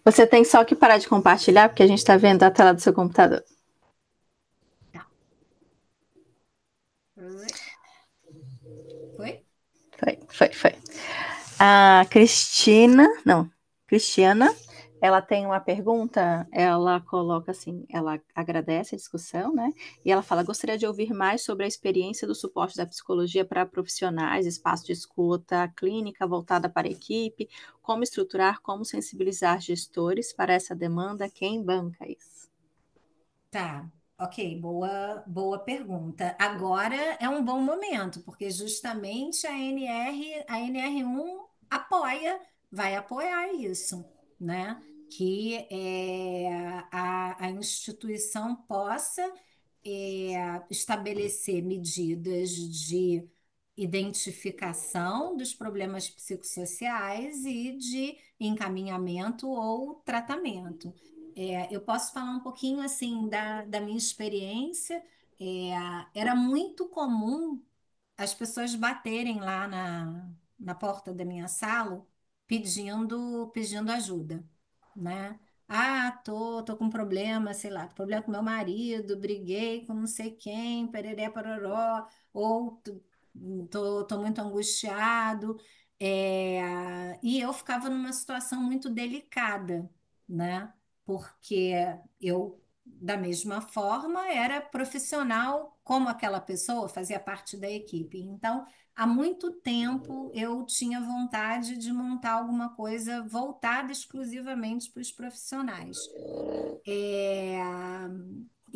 S1: Você tem só que parar de compartilhar, porque a gente está vendo a tela do seu computador.
S3: Tá. Foi?
S1: Foi. A Cristina, não, Cristiana, ela tem uma pergunta, ela coloca assim, ela agradece a discussão, né? E ela fala: gostaria de ouvir mais sobre a experiência do suporte da psicologia para profissionais, espaço de escuta clínica voltada para a equipe, como estruturar, como sensibilizar gestores para essa demanda, quem banca isso?
S3: Tá, ok, boa pergunta. Agora é um bom momento, porque justamente a NR1 vai apoiar isso, né? Que a instituição possa estabelecer medidas de identificação dos problemas psicossociais e de encaminhamento ou tratamento. Eu posso falar um pouquinho assim da minha experiência. Era muito comum as pessoas baterem lá na porta da minha sala pedindo ajuda, né? Ah, tô com problema, sei lá, tô com problema com meu marido, briguei com não sei quem, pereré, pororó, ou tô muito angustiado. E eu ficava numa situação muito delicada, né? Porque eu, da mesma forma, era profissional como aquela pessoa, fazia parte da equipe. Então, há muito tempo eu tinha vontade de montar alguma coisa voltada exclusivamente para os profissionais. É,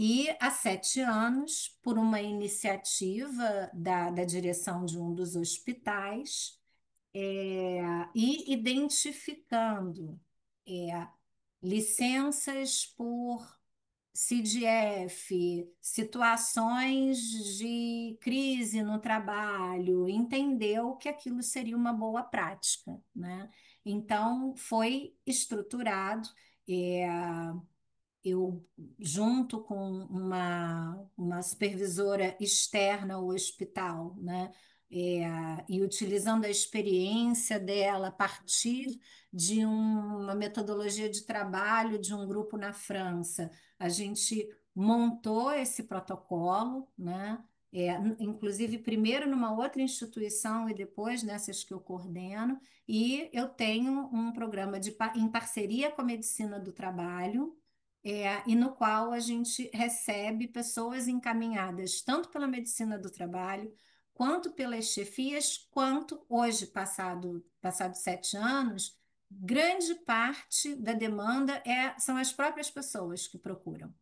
S3: E há 7 anos, por uma iniciativa da direção de um dos hospitais, e identificando licenças por CDF, situações de crise no trabalho, entendeu que aquilo seria uma boa prática, né? Então, foi estruturado. é, eu, junto com uma supervisora externa ao hospital, né? E utilizando a experiência dela a partir de uma metodologia de trabalho de um grupo na França, a gente montou esse protocolo, né? Inclusive primeiro numa outra instituição e depois nessas que eu coordeno, e eu tenho um programa em parceria com a medicina do trabalho, e no qual a gente recebe pessoas encaminhadas tanto pela medicina do trabalho, quanto pelas chefias, quanto hoje, passados 7 anos, grande parte da demanda são as próprias pessoas que procuram.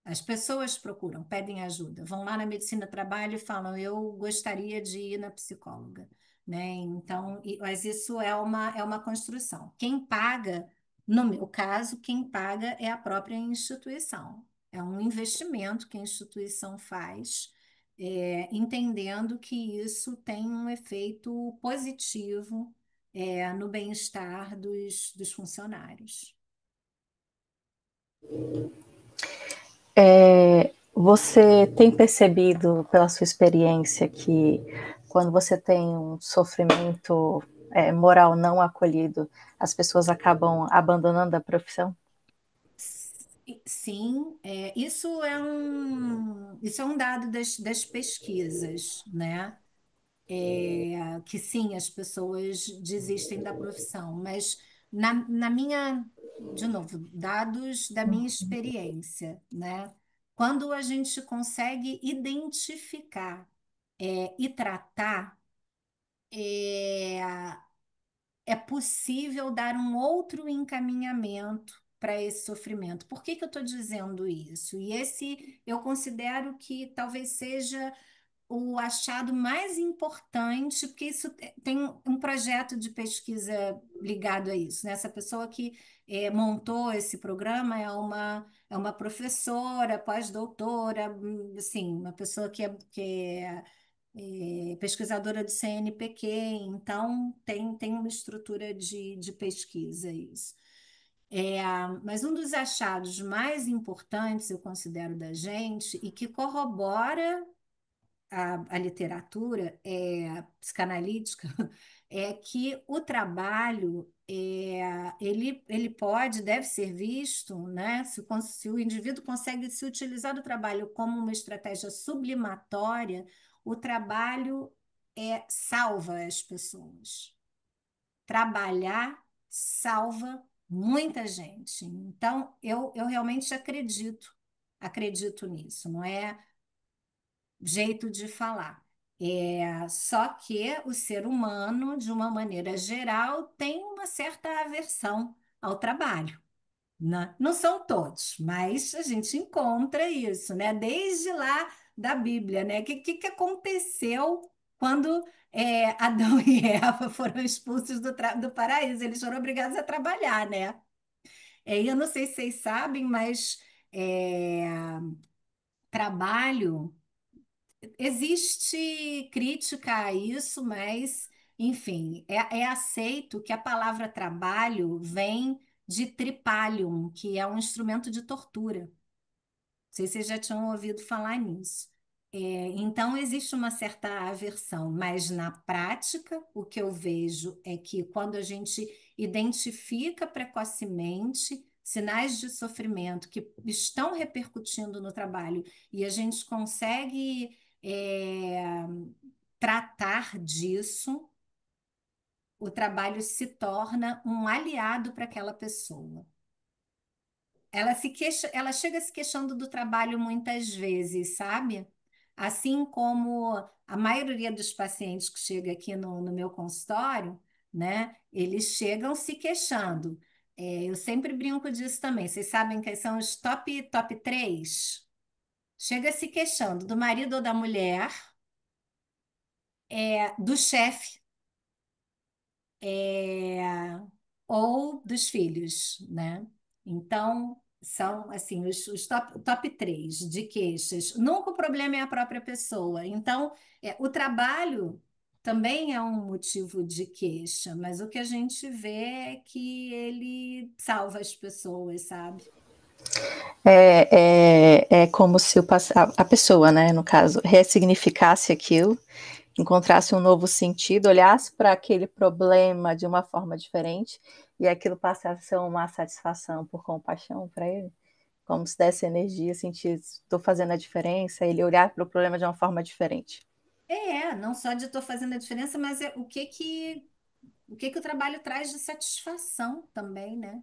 S3: As pessoas procuram, pedem ajuda, vão lá na medicina do trabalho e falam, eu gostaria de ir na psicóloga, né? Então, mas isso é uma construção. Quem paga, no meu caso, quem paga é a própria instituição. É um investimento que a instituição faz, entendendo que isso tem um efeito positivo, no bem-estar dos funcionários.
S1: Você tem percebido, pela sua experiência, que quando você tem um sofrimento moral não acolhido, as pessoas acabam abandonando a profissão?
S3: Sim, isso é um dado das pesquisas, né? Que sim, as pessoas desistem da profissão, mas de novo, dados da minha experiência, né? Quando a gente consegue identificar, e tratar, é, é possível dar um outro encaminhamento para esse sofrimento. Por que que eu estou dizendo isso? E esse eu considero que talvez seja o achado mais importante, porque isso tem um projeto de pesquisa ligado a isso, né? Essa pessoa que montou esse programa é uma professora, pós-doutora, assim, uma pessoa que é pesquisadora do CNPq, então tem uma estrutura de pesquisa isso. Mas um dos achados mais importantes, eu considero, da gente, e que corrobora a literatura psicanalítica, é que o trabalho ele deve ser visto, né? Se o indivíduo consegue se utilizar do trabalho como uma estratégia sublimatória, o trabalho salva as pessoas. Trabalhar salva muita gente. Então, eu realmente acredito nisso, não é jeito de falar. Só que o ser humano, de uma maneira geral, tem uma certa aversão ao trabalho, né? Não são todos, mas a gente encontra isso, né? Desde lá da Bíblia, né? O que aconteceu quando Adão e Eva foram expulsos do paraíso? Eles foram obrigados a trabalhar, né? Eu não sei se vocês sabem, mas trabalho. Existe crítica a isso, mas, enfim, é aceito que a palavra trabalho vem de tripalium, que é um instrumento de tortura. Não sei se vocês já tinham ouvido falar nisso. Então, existe uma certa aversão, mas na prática, o que eu vejo é que quando a gente identifica precocemente sinais de sofrimento que estão repercutindo no trabalho e a gente consegue tratar disso, o trabalho se torna um aliado para aquela pessoa. Ela chega se queixando do trabalho muitas vezes, sabe? Assim como a maioria dos pacientes que chega aqui no meu consultório, né? Eles chegam se queixando. Eu sempre brinco disso também. Vocês sabem quais são os top 3? Chega se queixando do marido ou da mulher, do chefe, é, ou dos filhos, né? Então, são assim os top 3 de queixas. Nunca o problema é a própria pessoa. Então, o trabalho também é um motivo de queixa, mas o que a gente vê é que ele salva as pessoas, sabe?
S1: É como se a pessoa, né, no caso, ressignificasse aquilo, encontrasse um novo sentido, olhasse para aquele problema de uma forma diferente e aquilo passasse a ser uma satisfação por compaixão para ele, como se desse energia, sentir, estou fazendo a diferença, ele olhar para o problema de uma forma diferente.
S3: Não só de estou fazendo a diferença, mas o que que o trabalho traz de satisfação também, né?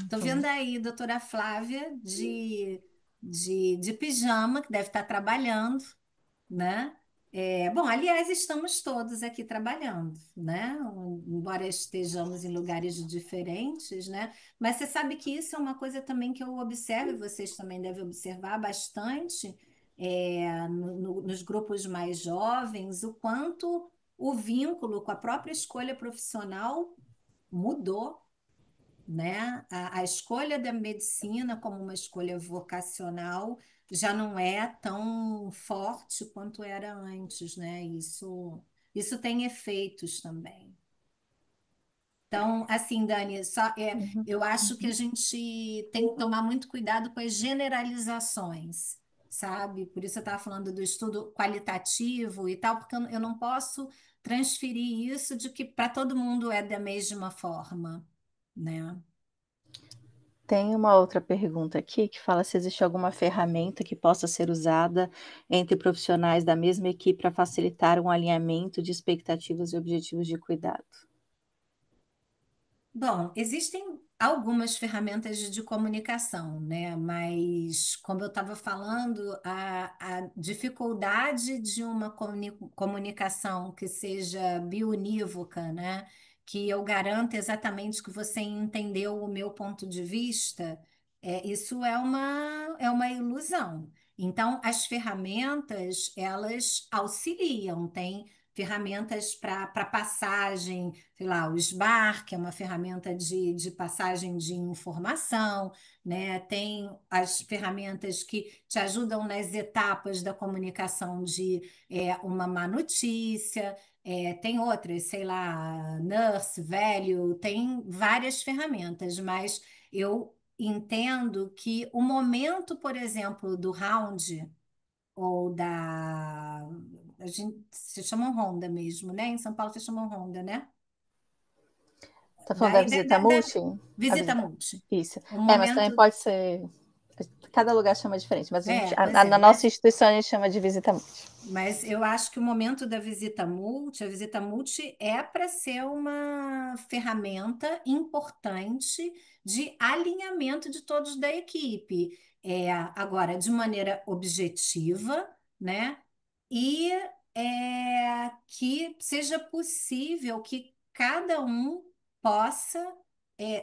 S3: Tô vendo aí, doutora Flávia, de pijama, que deve estar trabalhando, né? Bom, aliás, estamos todos aqui trabalhando, né? Embora estejamos em lugares diferentes, né? Mas você sabe que isso é uma coisa também que eu observo, e vocês também devem observar bastante, nos grupos mais jovens, o quanto o vínculo com a própria escolha profissional mudou, né? A escolha da medicina como uma escolha vocacional já não é tão forte quanto era antes, né? Isso tem efeitos também. Então, assim, Dani,
S1: Uhum.
S3: eu acho que a gente tem que tomar muito cuidado com as generalizações, sabe? Por isso eu estava falando do estudo qualitativo e tal, porque eu não posso transferir isso de que para todo mundo é da mesma forma, né?
S1: Tem uma outra pergunta aqui que fala se existe alguma ferramenta que possa ser usada entre profissionais da mesma equipe para facilitar um alinhamento de expectativas e objetivos de cuidado.
S3: Bom, existem algumas ferramentas de comunicação, né? Mas, como eu estava falando, a dificuldade de uma comunicação que seja biounívoca, né? Que eu garanto exatamente que você entendeu o meu ponto de vista, isso é uma ilusão. Então, as ferramentas, elas auxiliam, tem ferramentas para passagem, sei lá, o SBAR, que é uma ferramenta de passagem de informação, né? Tem as ferramentas que te ajudam nas etapas da comunicação de uma má notícia, tem outras, sei lá, Nurse, Velho, tem várias ferramentas, mas eu entendo que o momento, por exemplo, do round ou a gente se chamam Honda mesmo, né? Em São Paulo se chamam Honda, né?
S1: Tá falando da visita
S3: Da
S1: multi? A
S3: visita
S1: visita.
S3: multi.
S1: Isso.
S3: O
S1: Mas também
S3: momento.
S1: pode ser. Cada lugar chama diferente, mas
S3: Pois é,
S1: na nossa instituição a gente chama de visita multi.
S3: mas eu acho que o momento da a visita multi é para ser uma ferramenta importante de alinhamento de todos da equipe. Agora, de maneira objetiva, né? E que seja possível que cada um possa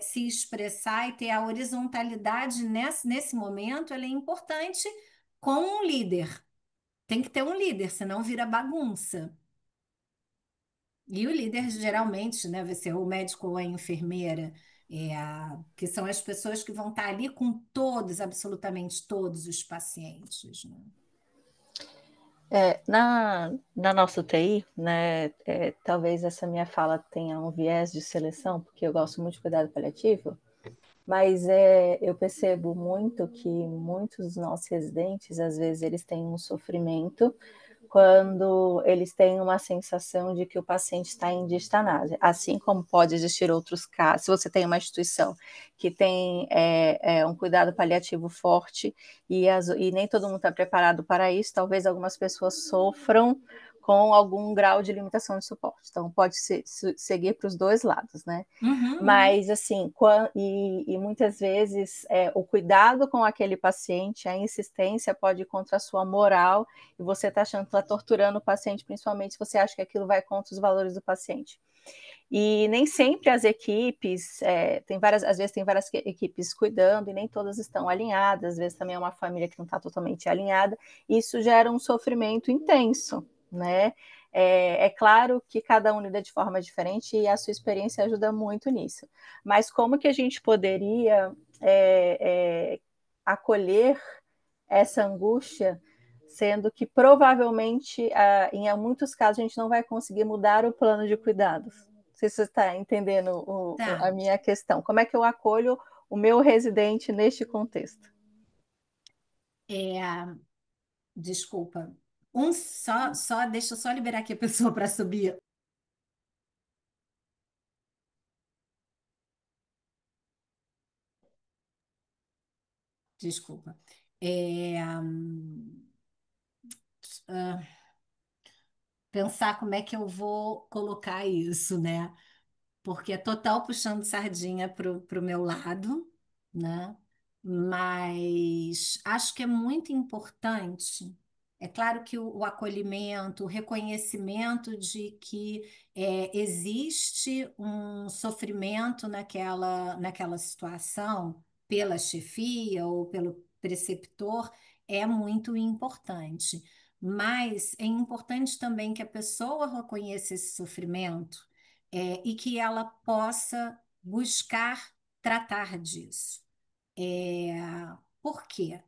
S3: se expressar e ter a horizontalidade nesse momento, ela é importante com um líder. Tem que ter um líder, senão vira bagunça. E o líder geralmente, né, vai ser o médico ou a enfermeira, que são as pessoas que vão estar ali com todos, absolutamente todos os pacientes, né?
S1: Na nossa UTI, né, talvez essa minha fala tenha um viés de seleção, porque eu gosto muito de cuidado paliativo, mas eu percebo muito que muitos dos nossos residentes, às vezes, eles têm um sofrimento quando eles têm uma sensação de que o paciente está em distanase, assim como pode existir outros casos. Se você tem uma instituição que tem um cuidado paliativo forte e nem todo mundo está preparado para isso, talvez algumas pessoas sofram com algum grau de limitação de suporte. Então, pode seguir para os dois lados, né?
S3: Uhum, uhum.
S1: Mas, assim, e muitas vezes o cuidado com aquele paciente, a insistência pode ir contra a sua moral e você está achando que está torturando o paciente, principalmente se você acha que aquilo vai contra os valores do paciente. E nem sempre as equipes, às vezes tem várias equipes cuidando e nem todas estão alinhadas, às vezes também é uma família que não está totalmente alinhada, e isso gera um sofrimento intenso, né? Claro que cada um lida de forma diferente e a sua experiência ajuda muito nisso. Mas como que a gente poderia acolher essa angústia, sendo que provavelmente, em muitos casos, a gente não vai conseguir mudar o plano de cuidados? Não sei se você está entendendo a
S3: Tá.
S1: minha questão. Como é que eu acolho o meu residente neste contexto?
S3: É, desculpa. Deixa eu só liberar aqui a pessoa para subir. Desculpa. É, ah, pensar como é que eu vou colocar isso, né? Porque é total puxando sardinha pro meu lado, né? Mas acho que é muito importante. É claro que o acolhimento, o reconhecimento de que existe um sofrimento naquela situação pela chefia ou pelo preceptor é muito importante. Mas é importante também que a pessoa reconheça esse sofrimento, e que ela possa buscar tratar disso. É, por quê?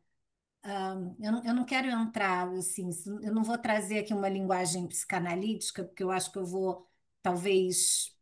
S3: Eu não quero entrar assim, eu não vou trazer aqui uma linguagem psicanalítica, porque eu acho que eu vou, talvez,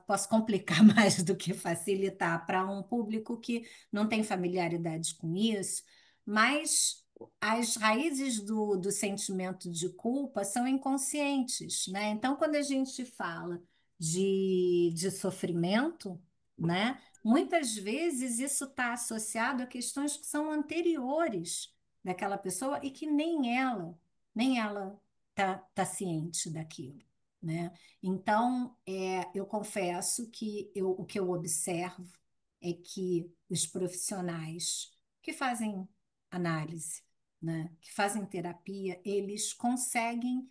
S3: posso complicar mais do que facilitar para um público que não tem familiaridade com isso, mas as raízes do sentimento de culpa são inconscientes, né? Então, quando a gente fala de sofrimento, né? Muitas vezes isso está associado a questões que são anteriores daquela pessoa e que nem ela tá ciente daquilo, né? Então, eu confesso que o que eu observo é que os profissionais que fazem análise, né, que fazem terapia, eles conseguem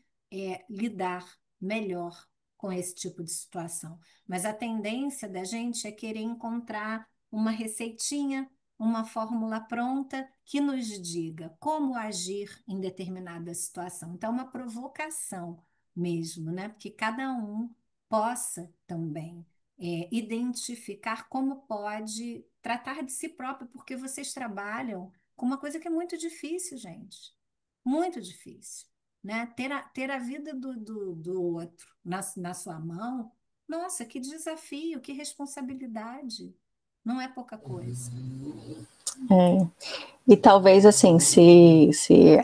S3: lidar melhor com esse tipo de situação. Mas a tendência da gente é querer encontrar uma receitinha, uma fórmula pronta que nos diga como agir em determinada situação. Então, é uma provocação mesmo, né? Porque cada um possa também identificar como pode tratar de si próprio, porque vocês trabalham com uma coisa que é muito difícil, gente. Muito difícil, né? Ter a vida do outro na sua mão, nossa, que desafio, que responsabilidade. Não é pouca coisa.
S1: É. E talvez assim, se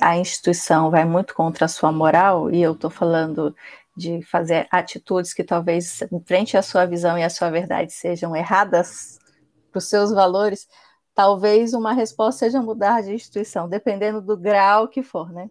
S1: a instituição vai muito contra a sua moral, e eu estou falando de fazer atitudes que talvez, frente à sua visão e à sua verdade, sejam erradas para os seus valores, talvez uma resposta seja mudar de instituição, dependendo do grau que for, né?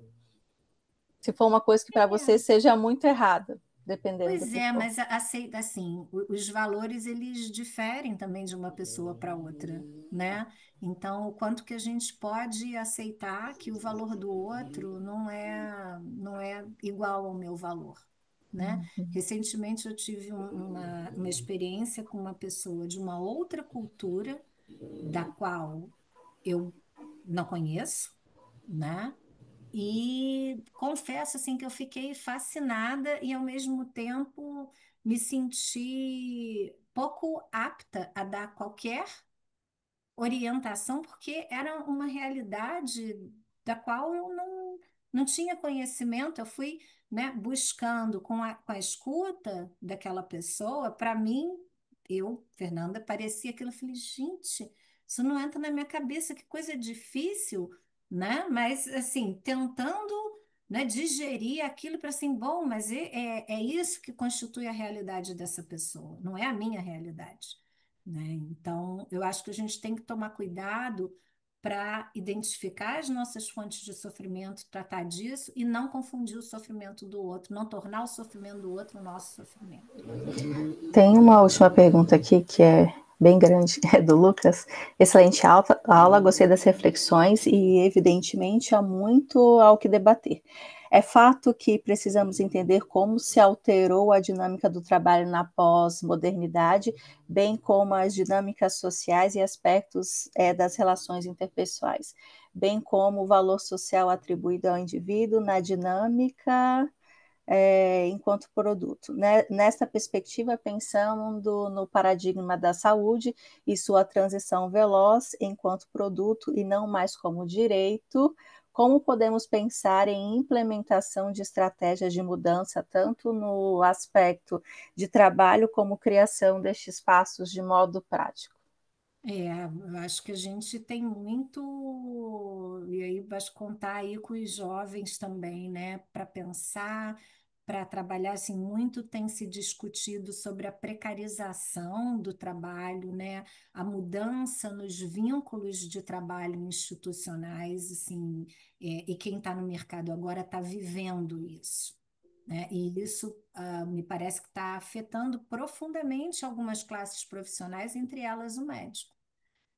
S1: Se for uma coisa que para você
S3: É.
S1: seja muito errada, dependendo do
S3: Pois
S1: que
S3: é,
S1: for.
S3: mas aceita assim, os valores eles diferem também de uma pessoa para outra, né? Então, o quanto que a gente pode aceitar que o valor do outro não é igual ao meu valor, né? Recentemente eu tive uma experiência com uma pessoa de uma outra cultura, da qual eu não conheço, né? E confesso assim que eu fiquei fascinada e ao mesmo tempo me senti pouco apta a dar qualquer orientação, porque era uma realidade da qual eu não tinha conhecimento. Eu fui, né, buscando com a escuta daquela pessoa. Para mim, Fernanda, parecia aquilo. Eu falei, gente, isso não entra na minha cabeça, que coisa difícil, né? Mas, assim, tentando, né, digerir aquilo para assim, bom, mas é isso que constitui a realidade dessa pessoa, não é a minha realidade, né? Então, eu acho que a gente tem que tomar cuidado para identificar as nossas fontes de sofrimento, tratar disso e não confundir o sofrimento do outro, não tornar o sofrimento do outro o nosso sofrimento.
S1: Tem uma última pergunta aqui que é bem grande, é do Lucas. Excelente aula, gostei das reflexões e, evidentemente, há muito ao que debater. É fato que precisamos entender como se alterou a dinâmica do trabalho na pós-modernidade, bem como as dinâmicas sociais e aspectos das relações interpessoais, bem como o valor social atribuído ao indivíduo na dinâmica enquanto produto. Né? Nesta perspectiva, pensando no paradigma da saúde e sua transição veloz enquanto produto e não mais como direito, como podemos pensar em implementação de estratégias de mudança, tanto no aspecto de trabalho como criação destes espaços de modo prático?
S3: Eu acho que a gente tem muito, e aí vai contar aí com os jovens também, né, para pensar, para trabalhar, assim, muito tem se discutido sobre a precarização do trabalho, né, a mudança nos vínculos de trabalho institucionais, assim, e quem está no mercado agora está vivendo isso, né, e isso me parece que está afetando profundamente algumas classes profissionais, entre elas o médico.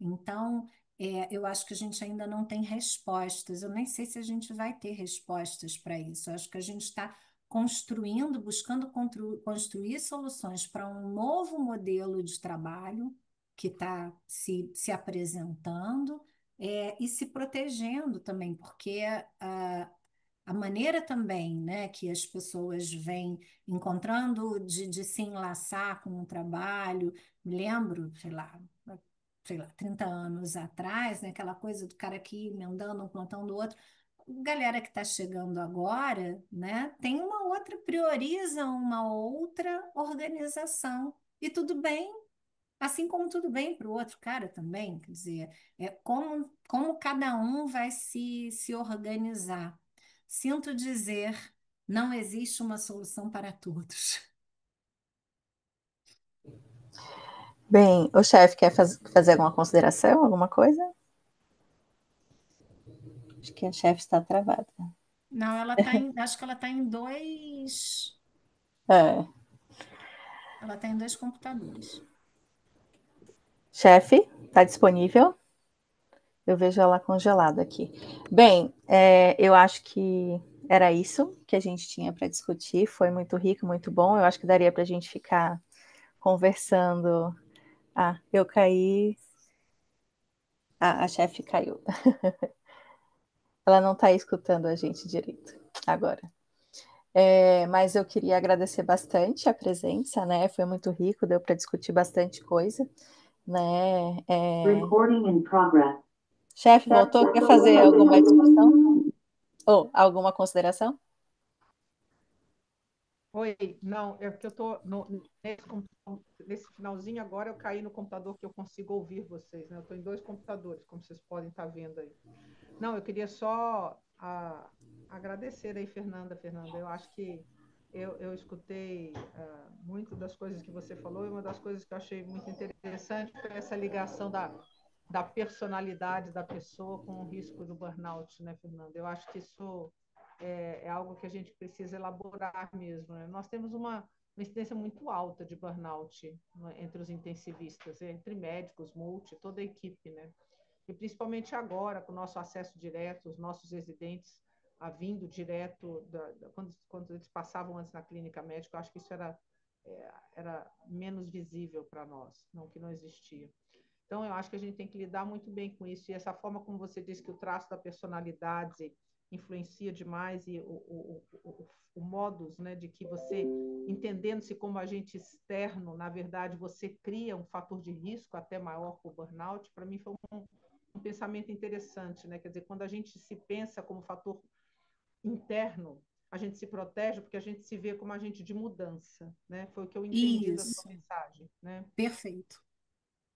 S3: Então, eu acho que a gente ainda não tem respostas. Eu nem sei se a gente vai ter respostas para isso. Eu acho que a gente está construindo, buscando construir soluções para um novo modelo de trabalho que está se apresentando, e se protegendo também, porque a maneira também, né, que as pessoas vêm encontrando de se enlaçar com o trabalho, me lembro, sei lá, 30 anos atrás, né, aquela coisa do cara aqui emendando um plantão do outro. Galera que está chegando agora, né, tem uma outra, prioriza uma outra organização. E tudo bem, assim como tudo bem para o outro cara também, quer dizer, como cada um vai se organizar. Sinto dizer, não existe uma solução para todos.
S1: Bem, o chefe quer fazer alguma consideração, alguma coisa? Acho que a chefe está travada.
S3: Não, acho que ela está em dois,
S1: É.
S3: ela está em dois computadores.
S1: Chefe, está disponível? Eu vejo ela congelada aqui. Bem, eu acho que era isso que a gente tinha para discutir. Foi muito rico, muito bom. Eu acho que daria para a gente ficar conversando. Ah, eu caí. Ah, a chefe caiu. Ela não está escutando a gente direito agora. Mas eu queria agradecer bastante a presença, né? Foi muito rico, deu para discutir bastante coisa, né?
S4: Recording in progress.
S1: Chefe, voltou? Quer fazer alguma discussão? Ou alguma consideração?
S2: Oi, não, é porque eu estou nesse finalzinho agora, eu caí no computador que eu consigo ouvir vocês, né? Eu estou em dois computadores, como vocês podem estar vendo aí. Não, eu queria só agradecer aí, Fernanda, eu acho que eu escutei muito das coisas que você falou, e uma das coisas que eu achei muito interessante foi essa ligação da personalidade da pessoa com o risco do burnout, né, Fernanda? Eu acho que isso é algo que a gente precisa elaborar mesmo, né? Nós temos uma incidência muito alta de burnout, né, entre os intensivistas, entre médicos, toda a equipe, né? E principalmente agora, com o nosso acesso direto, os nossos residentes vindo direto, quando eles passavam antes na clínica médica, eu acho que isso era menos visível para nós, não que não existia. Então, eu acho que a gente tem que lidar muito bem com isso. E essa forma como você disse que o traço da personalidade influencia demais e o modus, né, de que você, entendendo-se como agente externo, na verdade, você cria um fator de risco até maior para o burnout, para mim foi um pensamento interessante, né? Quer dizer, quando a gente se pensa como fator interno, a gente se protege porque a gente se vê como agente de mudança, né? Foi o que eu entendi da sua
S3: Isso,
S2: mensagem, né?
S3: perfeito.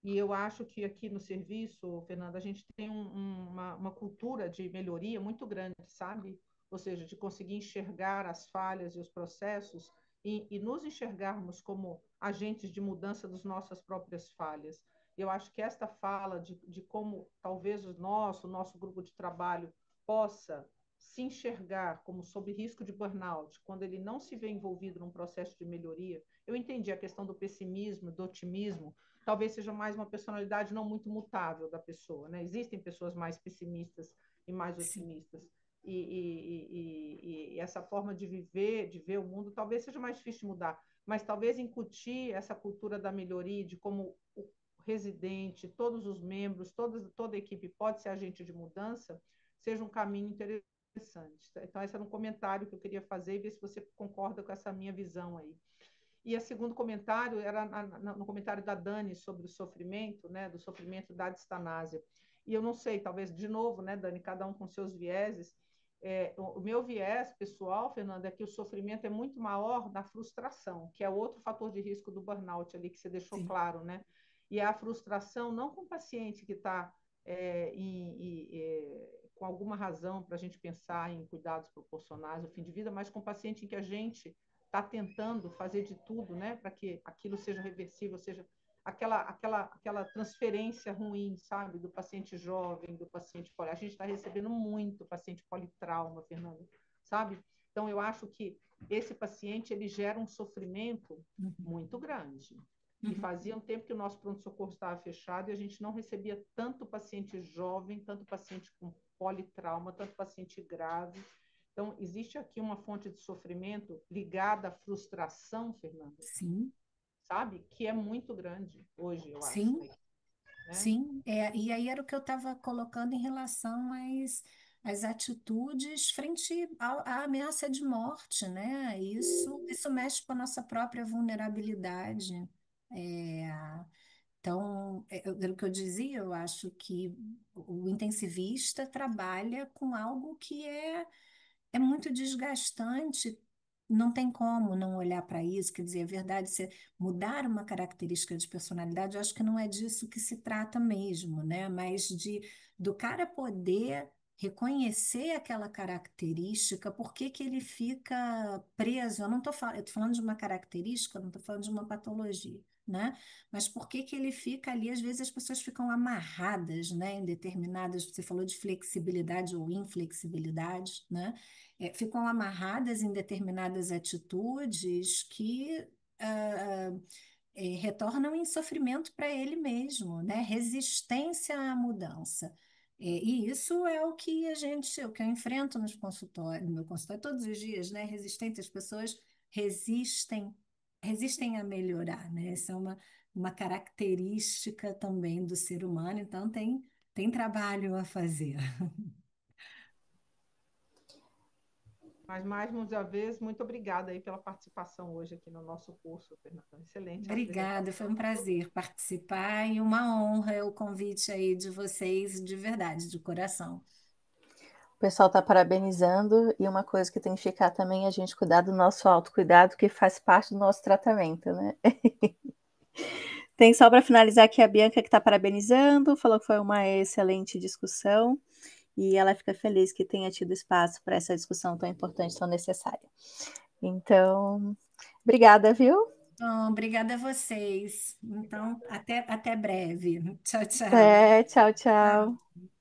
S2: E eu acho que aqui no serviço, Fernanda, a gente tem uma cultura de melhoria muito grande, sabe? Ou seja, de conseguir enxergar as falhas e os processos e nos enxergarmos como agentes de mudança das nossas próprias falhas. Eu acho que esta fala de como talvez o nosso grupo de trabalho possa se enxergar como sob risco de burnout, quando ele não se vê envolvido num processo de melhoria. Eu entendi a questão do pessimismo, do otimismo, talvez seja mais uma personalidade não muito mutável da pessoa, né? Existem pessoas mais pessimistas e mais
S3: Sim.
S2: otimistas. E essa forma de ver o mundo, talvez seja mais difícil de mudar, mas talvez incutir essa cultura da melhoria, de como o residente, todos os membros, toda a equipe pode ser agente de mudança, seja um caminho interessante. Então, esse era um comentário que eu queria fazer e ver se você concorda com essa minha visão aí. E o segundo comentário era no comentário da Dani sobre o sofrimento, né, do sofrimento da distanásia. E eu não sei, talvez, de novo, né, Dani, cada um com seus vieses. O meu viés pessoal, Fernanda, é que o sofrimento é muito maior na frustração, que é outro fator de risco do burnout ali que você deixou
S3: Sim.
S2: claro, né? E a frustração não com o paciente que está com alguma razão para a gente pensar em cuidados proporcionais ao fim de vida, mas com o paciente em que a gente está tentando fazer de tudo, né, para que aquilo seja reversível, seja aquela transferência ruim, sabe, do paciente jovem, do paciente poli. A gente está recebendo muito paciente politrauma, Fernanda, sabe? Então, eu acho que esse paciente ele gera um sofrimento
S3: Uhum.
S2: muito grande. E fazia um tempo que o nosso pronto-socorro estava fechado e a gente não recebia tanto paciente jovem, tanto paciente com politrauma, tanto paciente grave. Então, existe aqui uma fonte de sofrimento ligada à frustração, Fernanda,
S3: Sim,
S2: sabe? Que é muito grande hoje, eu acho,
S3: sim.
S2: né?
S3: Sim, e aí era o que eu estava colocando em relação às atitudes frente à ameaça de morte, né? Isso mexe com a nossa própria vulnerabilidade. É, então, era o que eu dizia, eu acho que o intensivista trabalha com algo que é muito desgastante, não tem como não olhar para isso, quer dizer, é verdade, você mudar uma característica de personalidade, eu acho que não é disso que se trata mesmo, né? Mas do cara poder reconhecer aquela característica, por que que ele fica preso? Eu não estou falando, eu tô falando de uma característica, eu não estou falando de uma patologia. Né? Mas por que que ele fica ali? Às vezes as pessoas ficam amarradas, né, em determinadas, você falou de flexibilidade ou inflexibilidade, né? Ficam amarradas em determinadas atitudes que retornam em sofrimento para ele mesmo, né? Resistência à mudança. E isso é o que eu enfrento nos consultórios, no meu consultório todos os dias, né? Resistente, as pessoas resistem, resistem a melhorar, né? Essa é uma característica também do ser humano, então tem trabalho a fazer.
S2: Mas, mais uma vez, muito obrigada aí pela participação hoje aqui no nosso curso, Fernanda. Excelente a
S3: Obrigada, foi
S2: apresentação.
S3: um prazer participar e uma honra o convite aí de vocês, de verdade, de coração.
S1: O pessoal está parabenizando, e uma coisa que tem que ficar também é a gente cuidar do nosso autocuidado, que faz parte do nosso tratamento, né? Tem só para finalizar aqui a Bianca, que está parabenizando, falou que foi uma excelente discussão, e ela fica feliz que tenha tido espaço para essa discussão tão importante, tão necessária. Então, obrigada, viu?
S3: Bom, obrigada a vocês. Então,
S2: Obrigada.
S3: até breve. Tchau, tchau.
S1: Tchau, tchau.
S3: Tchau.